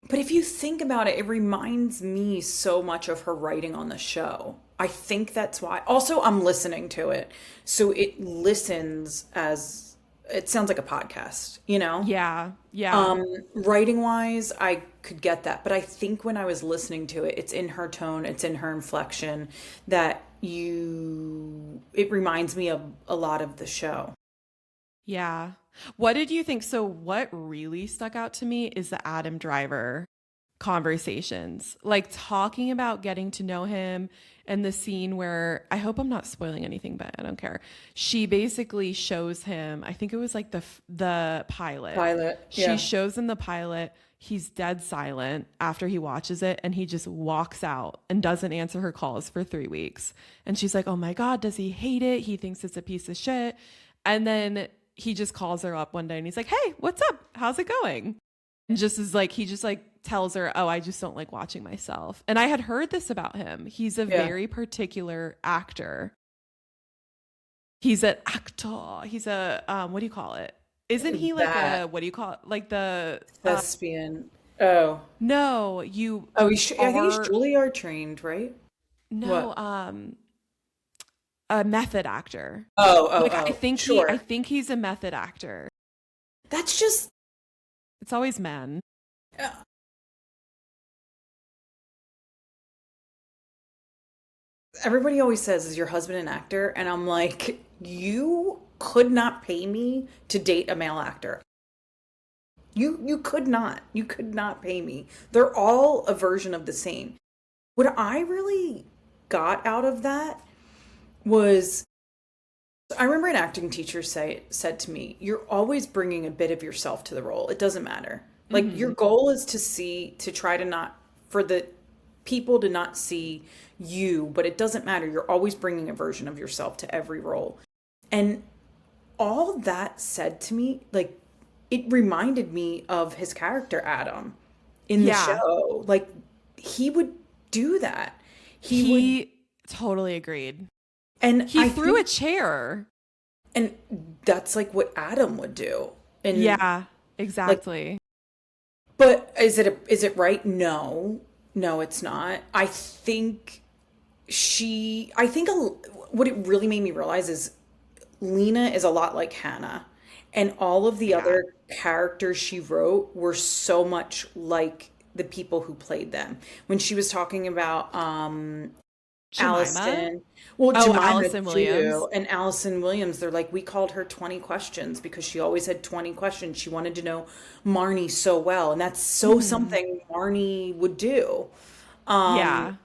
but if you think about it, it reminds me so much of her writing on the show. I think that's why. Also, I'm listening to it. So it listens as it sounds like a podcast, you know? Yeah, yeah. Writing wise, I could get that. But I think when I was listening to it, it's in her tone, it's in her inflection that it reminds me of a lot of the show. Yeah. What did you think? So, what really stuck out to me is the Adam Driver conversations, like talking about getting to know him and the scene where I hope I'm not spoiling anything, but I don't care. She basically shows him, I think it was like the pilot. Pilot, She yeah. shows him the pilot. He's dead silent after he watches it and he just walks out and doesn't answer her calls for 3 weeks. And she's like, "Oh my God, does he hate it? He thinks it's a piece of shit." And then he just calls her up one day and he's like, "Hey, what's up? How's it going?" And just is like, he just like tells her, "Oh, I just don't like watching myself." And I had heard this about him. He's a Yeah. very particular actor. He's an actor. He's a, what do you call it? Isn't he like That a, what do you call it? Like the, thespian. Oh. no, you Oh, I think he's are, Juilliard trained, right? no, What? a method actor. Oh, oh, Like oh. I Sure. think he's a method actor. That's just It's always men. uh, everybody always says, "Is your husband an actor?" And I'm like, you could not pay me to date a male actor. You could not. You could not pay me. They're all a version of the same. What I really got out of that was I remember an acting teacher said to me, "You're always bringing a bit of yourself to the role. It doesn't matter. Like your Hmm. goal is to try to not for the people to not see you, but it doesn't matter. You're always bringing a version of yourself to every role." And all that said to me, like it reminded me of his character Adam in the Yeah, show. Like he would do that. He would, he totally agreed. and He I threw a think, chair. and that's like what Adam would do. And Yeah, like, exactly. but is it right? No, no, it's not. I think what it really made me realize is Lena is a lot like Hannah, and all of the Yeah. other characters she wrote were so much like the people who played them. When she was talking about Jemima? Allison, well, Oh, Jemima Allison too, Williams. and Allison Williams, they're like, we called her 20 questions because she always had 20 questions. She wanted to know Marnie so well, and that's so Hmm. something Marnie would do. Um, Yeah.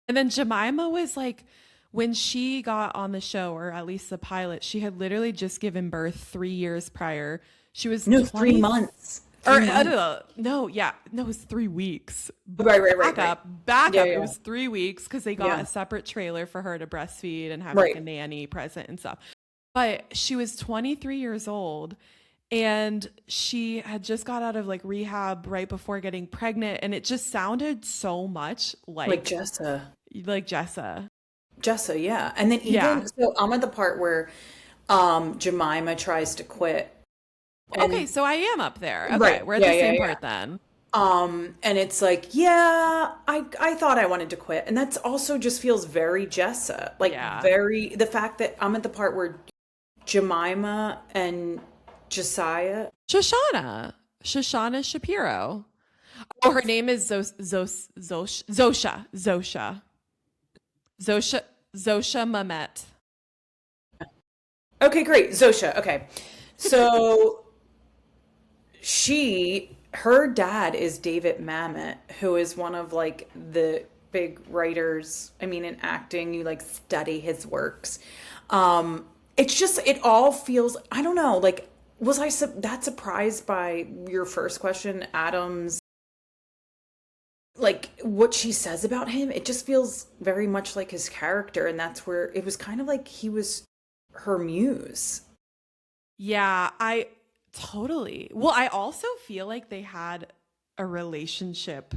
And then Jemima was like, when she got on the show, or at least the pilot, she had literally just given birth 3 years prior. She was no, 20, 3 months. or Three I don't months. know. No, yeah. No, it was 3 weeks. Right, right, right, Back right. up, back Yeah, up. It yeah, was 3 weeks because they got yeah. a separate trailer for her to breastfeed and have like a Right. nanny present and stuff. but she was 23 years old and she had just got out of like rehab right before getting pregnant, and it just sounded so much Like Jessa. like Jessa. Jessa, yeah. And then even Yeah. so I'm at the part where Jemima tries to quit. Okay, And so I am up there. Okay, right, we're at yeah, the yeah, same yeah. part then. And it's like, yeah, I thought I wanted to quit. And that's also just feels very Jessa. Like Yeah. very the fact that I'm at the part where Jemima and Josiah. Shoshana. Shoshana Shapiro. Oh, her name is Zosha. Zosha. Zosha Mamet. Okay, great. Zosha. Okay. So her dad is David Mamet, who is one of like the big writers. I mean, in acting, you like study his works. It's just, it all feels, I don't know, like, was I that surprised by your first question, Adam's, like what she says about him? It just feels very much like his character. And that's where it was kind of like he was her muse. Yeah, I totally. Well, I also feel like they had a relationship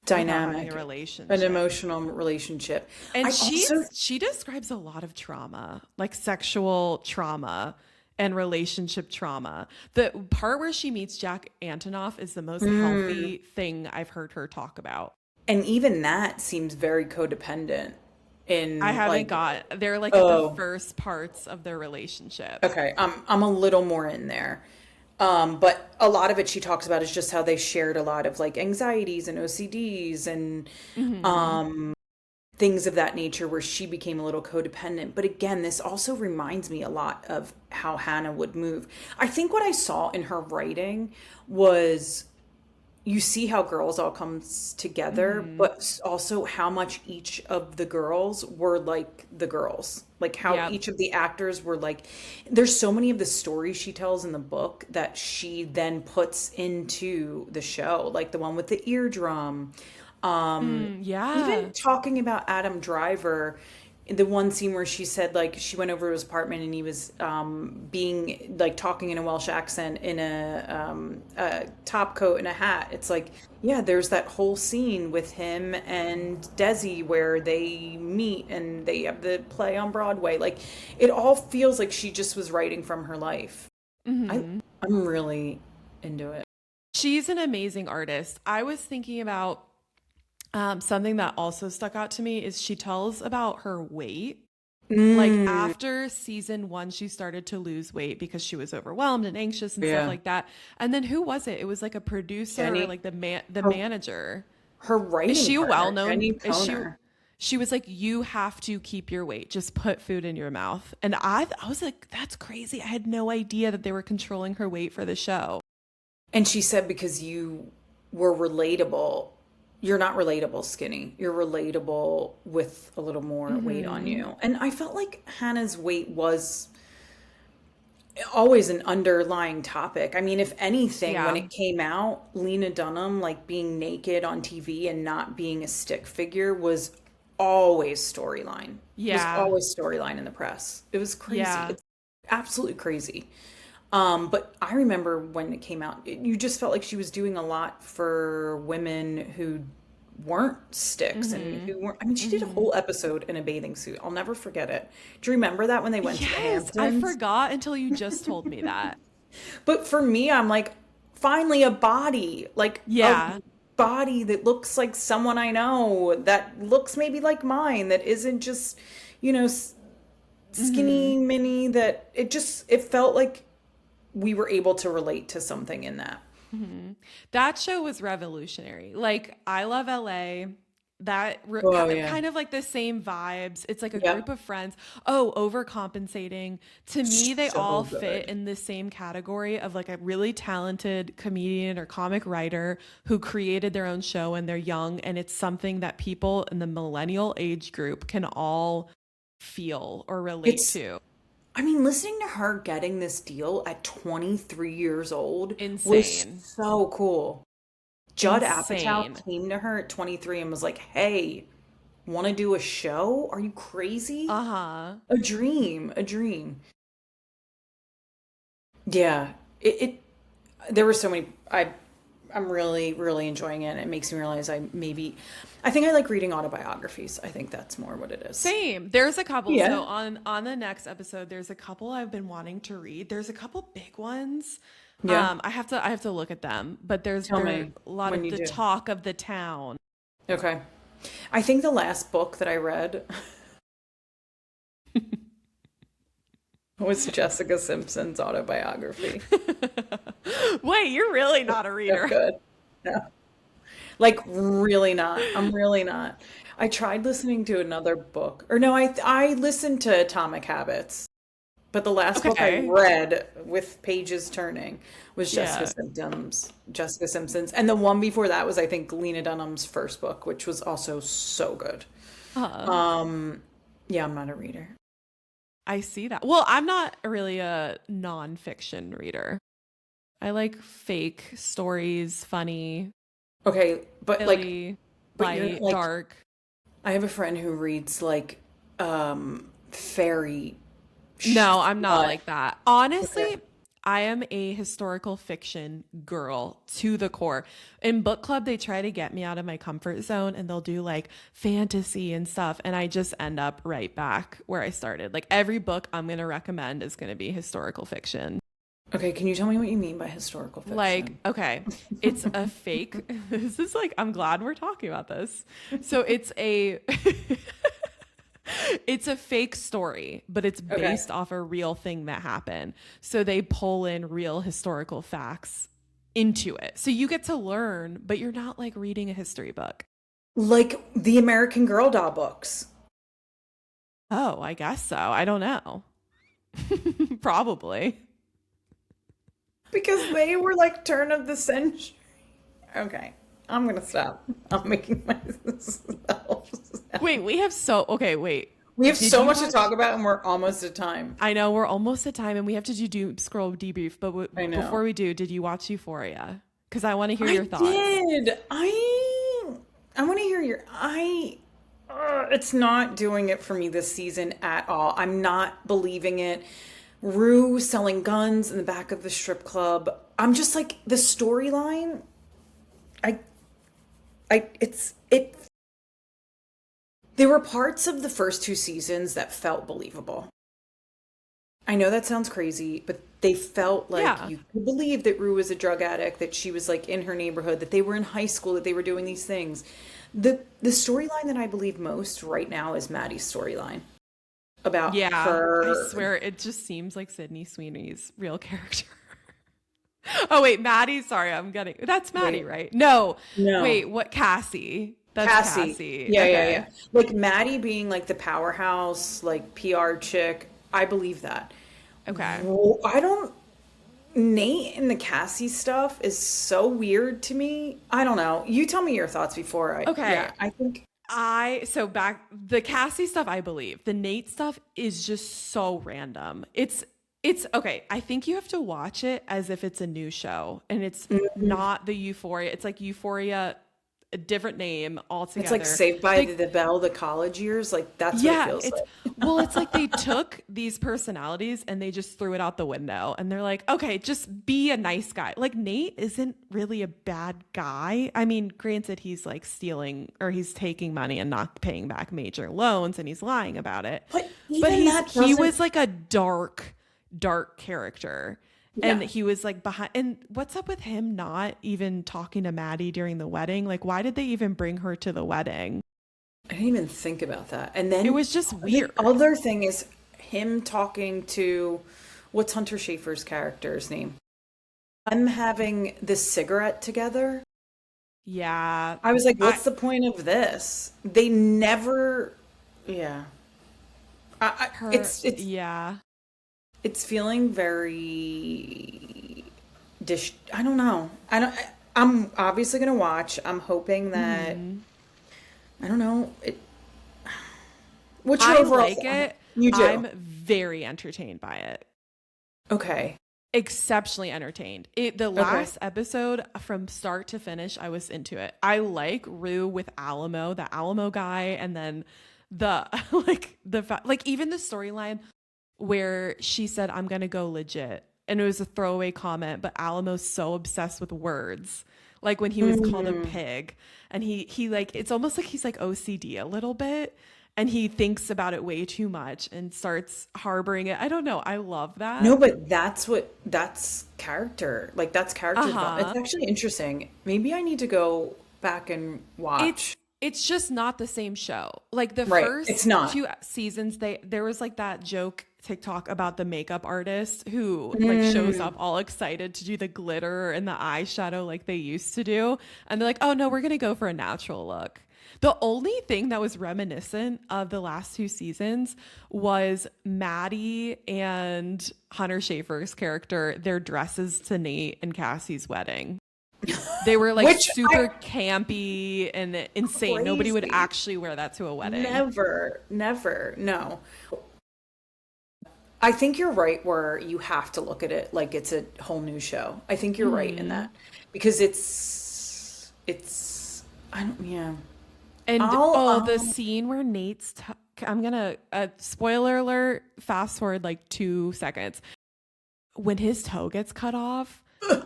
without having a Dynamic, an relationship. emotional relationship. And I also, she describes a lot of trauma, like sexual trauma and relationship trauma. The part where she meets Jack Antonoff is the most healthy thing I've heard her talk about. and even that seems very codependent I in haven't like, got they're like at the oh, first parts of their relationship. okay, I'm a little more in there. But a lot of it she talks about is just how they shared a lot of like anxieties and OCDs and Hmm. things of that nature where she became a little codependent. But again, this also reminds me a lot of how Hannah would move. I think what I saw in her writing was you see how girls all comes together, Hmm. but also how much each of the girls were like the girls. Like how Yep. each of the actors were like, there's so many of the stories she tells in the book that she then puts into the show, like the one with the eardrum. Mm, Even yeah. talking about Adam Driver, the one scene where she said like she went over to his apartment and he was being like talking in a Welsh accent in a top coat and a hat. It's like, yeah, there's that whole scene with him and Desi where they meet and they have the play on Broadway. Like it all feels like she just was writing from her life. I Hmm. I'm really into it. She's an amazing artist. I was thinking about something that also stuck out to me is she tells about her weight. Like Mm, after season one, she started to lose weight because she was overwhelmed and anxious and stuff yeah. like that. And then who was it? It was like a producer or Jenny, like the her manager. her Is writing she a well partner, known? Jenny Is she? Toner. She was like, you have to keep your weight. Just put food in your mouth. And I was like, that's crazy. I had no idea that they were controlling her weight for the show. And she said because you were relatable, you're not relatable skinny. You're relatable with a little more weight on Hmm. you. And I felt like Hannah's weight was always an underlying topic. I mean, if anything, when Yeah. it came out, Lena Dunham like being naked on TV and not being a stick figure was always storyline. Was Yeah. always storyline in the press. It was crazy. Yeah. It's absolutely crazy. But I remember when it came out, you just felt like she was doing a lot for women who weren't sticks and Hmm. who weren't. I mean, she did a Hmm. whole episode in a bathing suit. I'll never forget it. Do you remember that when they went to the Yes, I Hamptons? forgot until you just told me that. But for me, I'm like, finally a body, like a Yeah. body that looks like someone I know, that looks maybe like mine, that isn't just, you know, Hmm. skinny mini, that it felt like we were able to relate to something in that. Hmm. That show was revolutionary. Like, I Love LA. Oh yeah. Kind of like the same vibes. It's like a group Yep. of friends. Oh, overcompensating. To me, they So all fit good. in the same category of like a really talented comedian or comic writer who created their own show and they're young. And it's something that people in the millennial age group can all feel or relate It's, to. I mean, listening to her getting this deal at 23 years old was Insane. so cool. Judd Apatow Insane. came to her at 23 and was like, "Hey, want to do a show? Are you crazy? Uh-huh. A dream, a dream." Yeah. It there were so many I'm really, really enjoying it. It makes me realize I think I like reading autobiographies. I think that's more what it is. Same. There's a couple. So Yeah. on the next episode, there's a couple I've been wanting to read. There's a couple big ones. Yeah. I have to look at them, but Tell there me a lot when of you the do. talk of the town. Okay. I think the last book that I read was Jessica Simpson's autobiography. Wait, you're really not a So reader. good. Yeah. Like really not. I'm really not. I tried listening to another book. Or no, I listened to Atomic Habits. But the last book I Okay. read with pages turning was Yeah. Jessica Simpson's. And the one before that was I think Lena Dunham's first book, which was also so good. Uh, Yeah, I'm not a reader. I see that. Well, I'm not really a nonfiction reader. I like fake stories, funny, Okay, silly, but you're light, like dark. I have a friend who reads like fairy No, I'm not uh like that. okay. Honestly, I am a historical fiction girl to the core. In book club, they try to get me out of my comfort zone and they'll do like fantasy and stuff. And I just end up right back where I started. Like every book I'm going to recommend is going to be historical fiction. Okay, can you tell me what you mean by historical Like, fiction? okay, it's a fake. This is like, I'm glad we're talking about this. So it's a. It's a fake story, but it's Okay. based off a real thing that happened. So they pull in real historical facts into it. So you get to learn, but you're not like reading a history book. Like the American Girl doll books. Oh, I guess so. I don't know. Probably. Because they were like turn of the century. Okay, I'm gonna stop. I'm making myself Wait, sound. we have so okay, wait. We have Did so you much to watch? talk about, and we're almost at time. I know we're almost at time and we have to do doom scroll debrief, but I before know. we do, did you watch Euphoria? Because I want to hear I your thoughts. did. I want to hear your. It's not doing it for me this season at all. I'm not believing it. Rue selling guns in the back of the strip club. I'm just like the storyline. I it. There were parts of the first two seasons that felt believable. I know that sounds crazy, but they felt like Yeah. you could believe that Rue was a drug addict, that she was like in her neighborhood, that they were in high school, that they were doing these things. The storyline that I believe most right now is Maddie's storyline about Yeah, I her. swear it just seems like Sydney Sweeney's real character. Oh wait, Maddie. Sorry, I'm getting that's Maddie, Wait, right? No, no, wait, what Cassie? That's Cassie. Cassie. Yeah, yeah, yeah. Okay, Like Maddie being like the powerhouse, like PR chick. I believe that. okay, I don't. Nate and the Cassie stuff is so weird to me. I don't know. You tell me your thoughts before I. okay. Yeah, I think. I so back the Cassie stuff. I believe the Nate stuff is just so random. It's okay. I think you have to watch it as if it's a new show, and it's Mhm. not the Euphoria. It's like Euphoria, a different name It's like altogether. Saved by The the Bell, the college years. Like that's what it Yeah, feels it's like. well, it's like they took these personalities and they just threw it out the window and they're like, okay, just be a nice guy. Like Nate isn't really a bad guy. I mean, granted, he's like stealing or he's taking money and not paying back major loans and he's lying about it. But But even that he doesn't. was like a dark character. And Yeah. he was like behind and what's up with him not even talking to Maddie during the wedding? Like, why did they even bring her to the wedding? I didn't even think about that. And It then was just the weird. other thing is him talking to what's Hunter Schafer's character's name? I'm having this cigarette together. Yeah. I was like, I what's the point of this? They never, yeah. her It's yeah. it's feeling very I don't know. I'm obviously gonna watch. I'm hoping that Mhm. I don't know. What's your I overall like it. You do. I'm very entertained by it. Okay. Exceptionally entertained. The Okay. last episode from start to finish, I was into it. I like Rue with Alamo, the Alamo guy, and then the like even the storyline where she said, I'm gonna go legit. and it was a throwaway comment, but Alamo's so obsessed with words. Like when he was called a pig, and he like, it's almost like he's like OCD a little bit, and he thinks about it way too much and starts harboring it. I don't know. I love No, that. but that's character. Like that's character development. Uh-huh. It's actually interesting. Maybe I need to go back and It's watch. it's just not the same show. Like the Right. It's first not. two seasons, there was like that joke TikTok about the makeup artist who like shows Mm. up all excited to do the glitter and the eyeshadow like they used to do. And they're like, "Oh no, we're going to go for a natural look." The only thing that was reminiscent of the last two seasons was Maddie and Hunter Schafer's character, their dresses to Nate and Cassie's wedding. They were like Which I super campy and insane. Nobody would crazy. actually wear that to a wedding. Never, never. No. I think you're right where you have to look at it like it's a whole new show. I think you're right in Hmm. that because it's I don't yeah. And I'll oh, the scene where I'm gonna spoiler alert, fast forward like 2 seconds. When his toe gets cut off,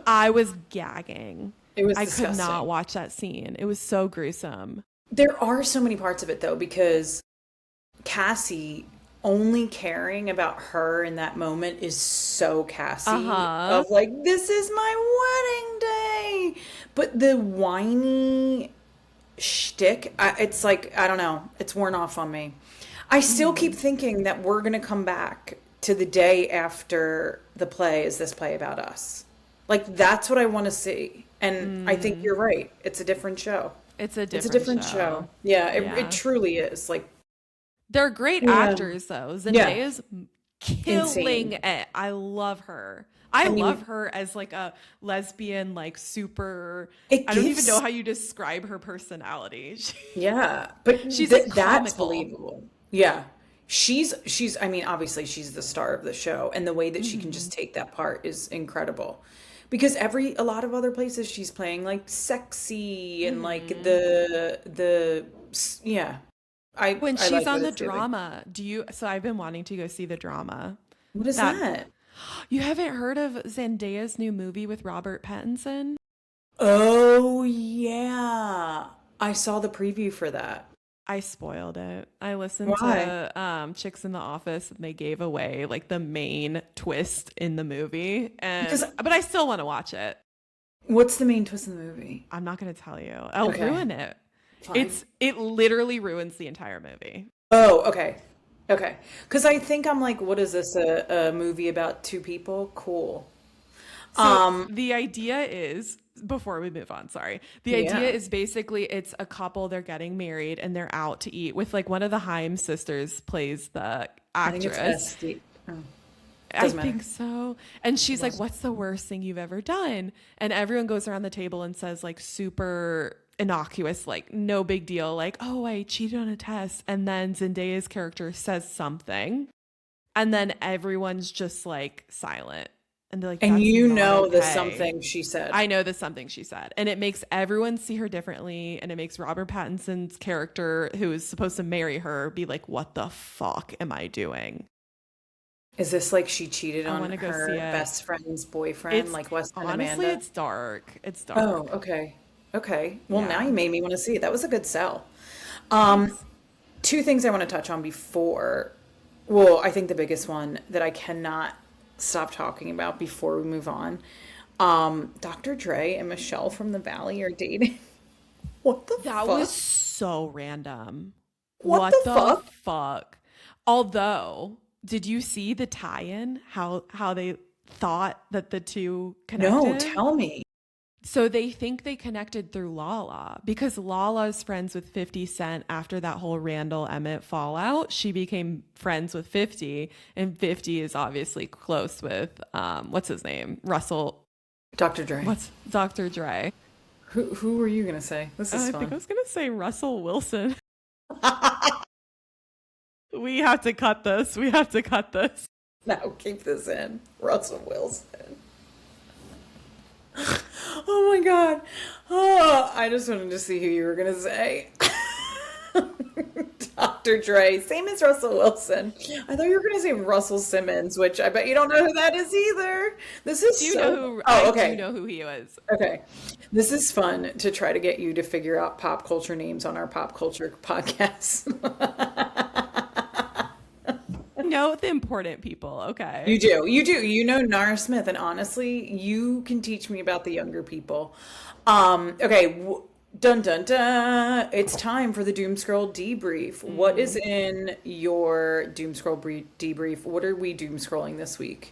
I was gagging. it was I could not disgusting. watch that scene. It was so gruesome. There are so many parts of it though because Cassie only caring about her in that moment is so Cassie Uh-huh. of like this is my wedding day. But the whiny shtick, it's like I don't know, it's worn off on me. I still keep Hmm. thinking that we're gonna come back to the day after the play is this play about us. Like that's what I want to see. And I think Mm. you're right. It's a different show. It's a It's a different different show. show. Yeah, it Yeah. truly is. Like, They're great yeah, actors though. yeah, Zendaya's killing insane. it. I love her. I I love mean, her as like a lesbian, like super. it I don't even know gives, how you describe her personality. yeah, but She's like that's comical. believable. Yeah. I mean, obviously she's the star of the show, and the way that she can Hmm. just take that part is incredible. Because a lot of other places she's playing like sexy and like Hmm. yeah. When I she's like on what the it's doing. drama, so I've been wanting to go see the drama. What is That that? you haven't heard of Zendaya's new movie with Robert Pattinson? Oh yeah. I saw the preview for that. I spoiled it. I listened Why? to Chicks in the Office and they gave away like the main twist in the movie, Because and but I still want to watch it. what's the main twist in the movie? I'm not going to tell you. I'll Okay, ruin it. fine. It literally ruins the entire movie. Oh, okay. Okay. Because I think I'm like, what is this? A movie about two people? Cool. So Um, the idea is, before we move on, sorry. The idea yeah. is basically it's a couple, they're getting married and they're out to eat with like one of the Haim sisters plays the I think it's actress. SD. Oh, I doesn't matter. think so. And she's like, Doesn't. "What's the worst thing you've ever done?" And everyone goes around the table and says like super innocuous, like no big deal, like, "Oh, I cheated on a test." And then Zendaya's character says something, and then everyone's just like silent. And they're like, And "That's you not know the okay." something she said. I know that's something she said. And it makes everyone see her differently. And it makes Robert Pattinson's character, who is supposed to marry her, be like, "What the fuck am I doing?" Is this like she cheated I on want to go see her it. best friend's boyfriend, It's like Wes and honestly, Amanda? it's dark. It's Oh, dark. okay. Okay. Well, now Yeah. you made me want to see it. That was a good sell. Um, Thanks. two things I want to touch on before. Well, I think the biggest one that I cannot stop talking about before we move on. Dr. Dre and Michelle from the Valley are dating. What the That was fuck? so random. What What the the fuck? fuck? Although, did you see the tie-in? How they thought that the two No, connected? tell me. So they think they connected through Lala because Lala's friends with 50 Cent after that whole Randall Emmett fallout. She became friends with 50, and 50 is obviously close with what's his name? Russell. Dr. Dre. What's Dr. Dre? Who were you gonna say? This is I think I fun. was gonna say Russell Wilson. We have to cut this. We have to cut this. No, keep this in. Russell Wilson. Oh my God. Oh, I just wanted to see who you were gonna say. Dr. Dre, same as Russell Wilson. I thought you were going to say Russell Simmons, which I bet you don't know who that is either. This is Do you know so. who Oh, I do okay. know who he was? Okay. This is fun to try to get you to figure out pop culture names on our pop culture podcast. Know the important people. Okay. You do. You do. You know Nara Smith, and honestly, you can teach me about the younger people. Okay. Dun dun dun. It's time for the Doom Scroll debrief. What is in your Doom Scroll debrief? What are we doom scrolling this week?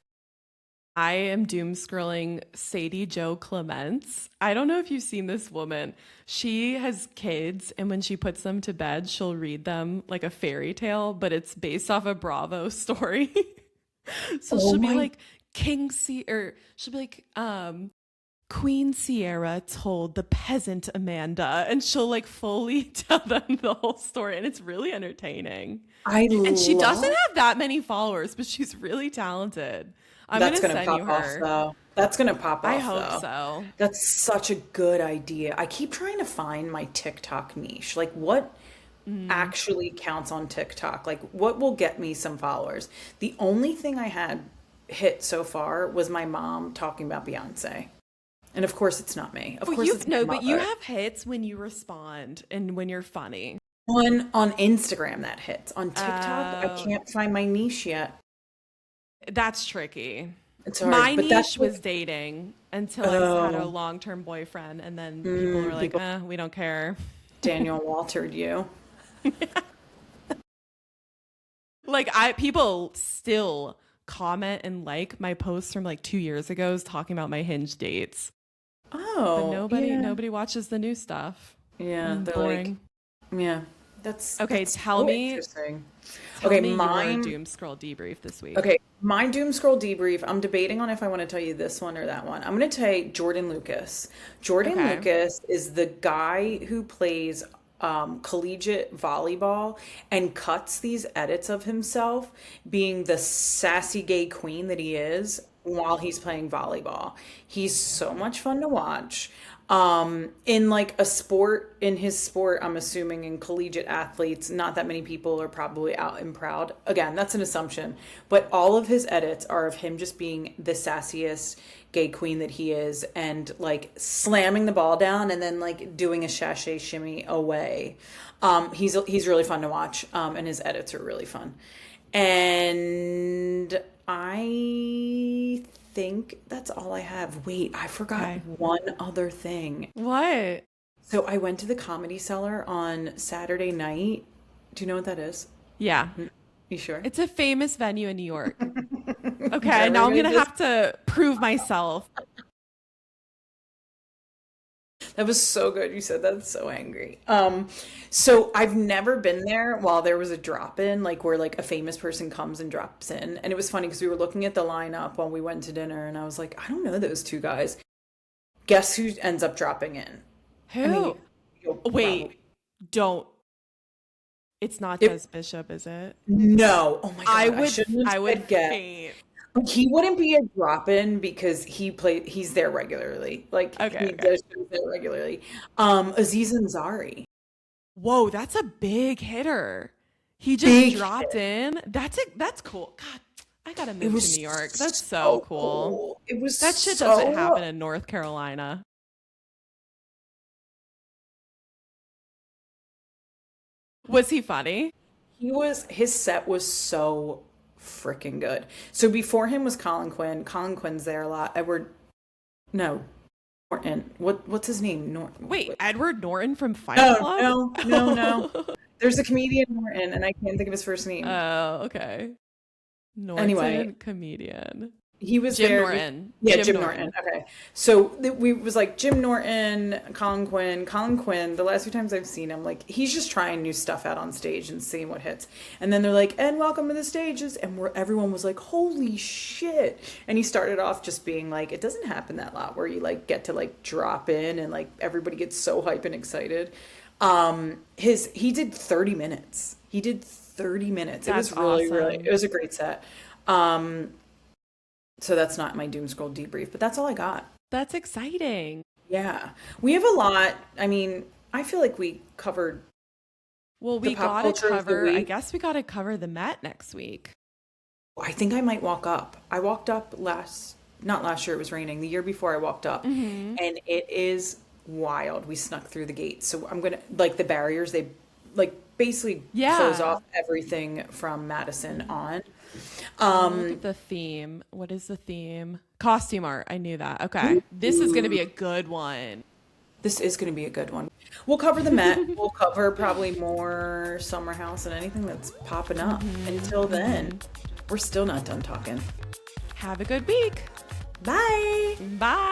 I am doom scrolling Sadie Joe Clements. I don't know if you've seen this woman. She has kids, and when she puts them to bed, she'll read them like a fairy tale, but it's based off a Bravo story. So Oh she'll be my. like or she'll be like, Queen Sierra told the peasant Amanda, and she'll like fully tell them the whole story, and it's really entertaining. I And she doesn't love. have that many followers, but she's really talented. I'm That's gonna gonna send you pop off her. though. That's gonna pop I off hope though. so. That's such a good idea. I keep trying to find my TikTok niche. Like what Mm. actually counts on TikTok? Like what will get me some followers? The only thing I had hit so far was my mom talking about Beyonce. And of course it's not me. Of But course you it's my no, but you mother. have hits when you respond and when you're funny. On Instagram that hits. On TikTok, I Oh, can't find my niche yet. that's tricky. It's hard. My But that's niche was like, dating until I had a oh, long-term boyfriend, and then people were like, people we don't care. Daniel Waltered you. Like people still comment and like my posts from like 2 years ago talking about my Hinge dates, but Oh, yeah. nobody watches the new stuff. Yeah, they're like, Boring. yeah, Okay, that's tell so me, interesting. tell Okay, me your mine. doom scroll debrief this week. Okay, my doom scroll debrief. I'm debating on if I want to tell you this one or that one. I'm going to tell you Jordan Lucas. Jordan Okay. Lucas is the guy who plays collegiate volleyball and cuts these edits of himself being the sassy gay queen that he is while he's playing volleyball. He's so much fun to watch. In like a sport, in his sport, I'm assuming in collegiate athletes, not that many people are probably out and proud. Again, that's an assumption, but all of his edits are of him just being the sassiest gay queen that he is and like slamming the ball down and then like doing a sachet shimmy away. He's really fun to watch, and his edits are really fun. And I think that's all I have. Wait, I forgot Okay. one other thing. What? So I went to the Comedy Cellar on Saturday night. Do you know what that is? Yeah. You sure? It's a famous venue in New York. Okay, now I'm Everybody gonna just have to prove myself. That was so good. You said that so angry. So I've never been there while there was a drop in, like where like a famous person comes and drops in. And it was funny because we were looking at the lineup while we went to dinner and I was like, I don't know those two guys. Guess who ends up dropping in? I mean, Who? you'll Wait, probably don't. It's not it Des Bishop, is it? no. Oh my God, I shouldn't have I would said guess. faint. He wouldn't be a drop-in because he's there regularly. Like Okay, he okay. does shows there regularly. Aziz Ansari. Whoa, that's a big hitter. He just Big dropped hit. in. That's cool. God, I gotta It move to was New York. That's so so cool. cool. It was That shit doesn't so happen in North Carolina. Was he funny? his set was so freaking good. So before him was Colin Quinn. Colin Quinn's there a lot. Edward no, Norton. What's his name? Wait, Edward Norton from Fight No, Club? no, no, no. There's a comedian Norton and I can't think of his first name. Oh, okay. Anyway, Norton comedian. he was Jim there. Norton. Yeah, Jim Jim Norton. Norton. Okay. So we was like Jim Norton, Colin Quinn. Colin Quinn, the last few times I've seen him, like he's just trying new stuff out on stage and seeing what hits. And then they're like, and welcome to the stages. And everyone was like, holy shit. And he started off just being like, it doesn't happen that lot where you like get to like drop in and like everybody gets so hype and excited. He did 30 minutes. He did 30 minutes. It That's was really, it awesome. was a great set. Um, so that's not my doom scroll debrief, but that's all I got. That's exciting. Yeah. We have a lot. I mean, I feel like we covered Well, we pop gotta culture of the cover, I week. guess we gotta cover the Met next week. I think I might walk up. I walked up not last year, it was raining. The year before I walked up, Mm-hmm. and it is wild. We snuck through the gates. So I'm gonna, like the barriers, they like basically close Yeah. off everything from Madison on. I'm gonna look at the theme. What is the theme? Costume art. I knew that. Okay. This is gonna be a good one. This is going to be a good one. We'll cover the Met. We'll cover probably more Summer House and anything that's popping up. Until then, we're still not done talking. Have a good week. Bye. Bye.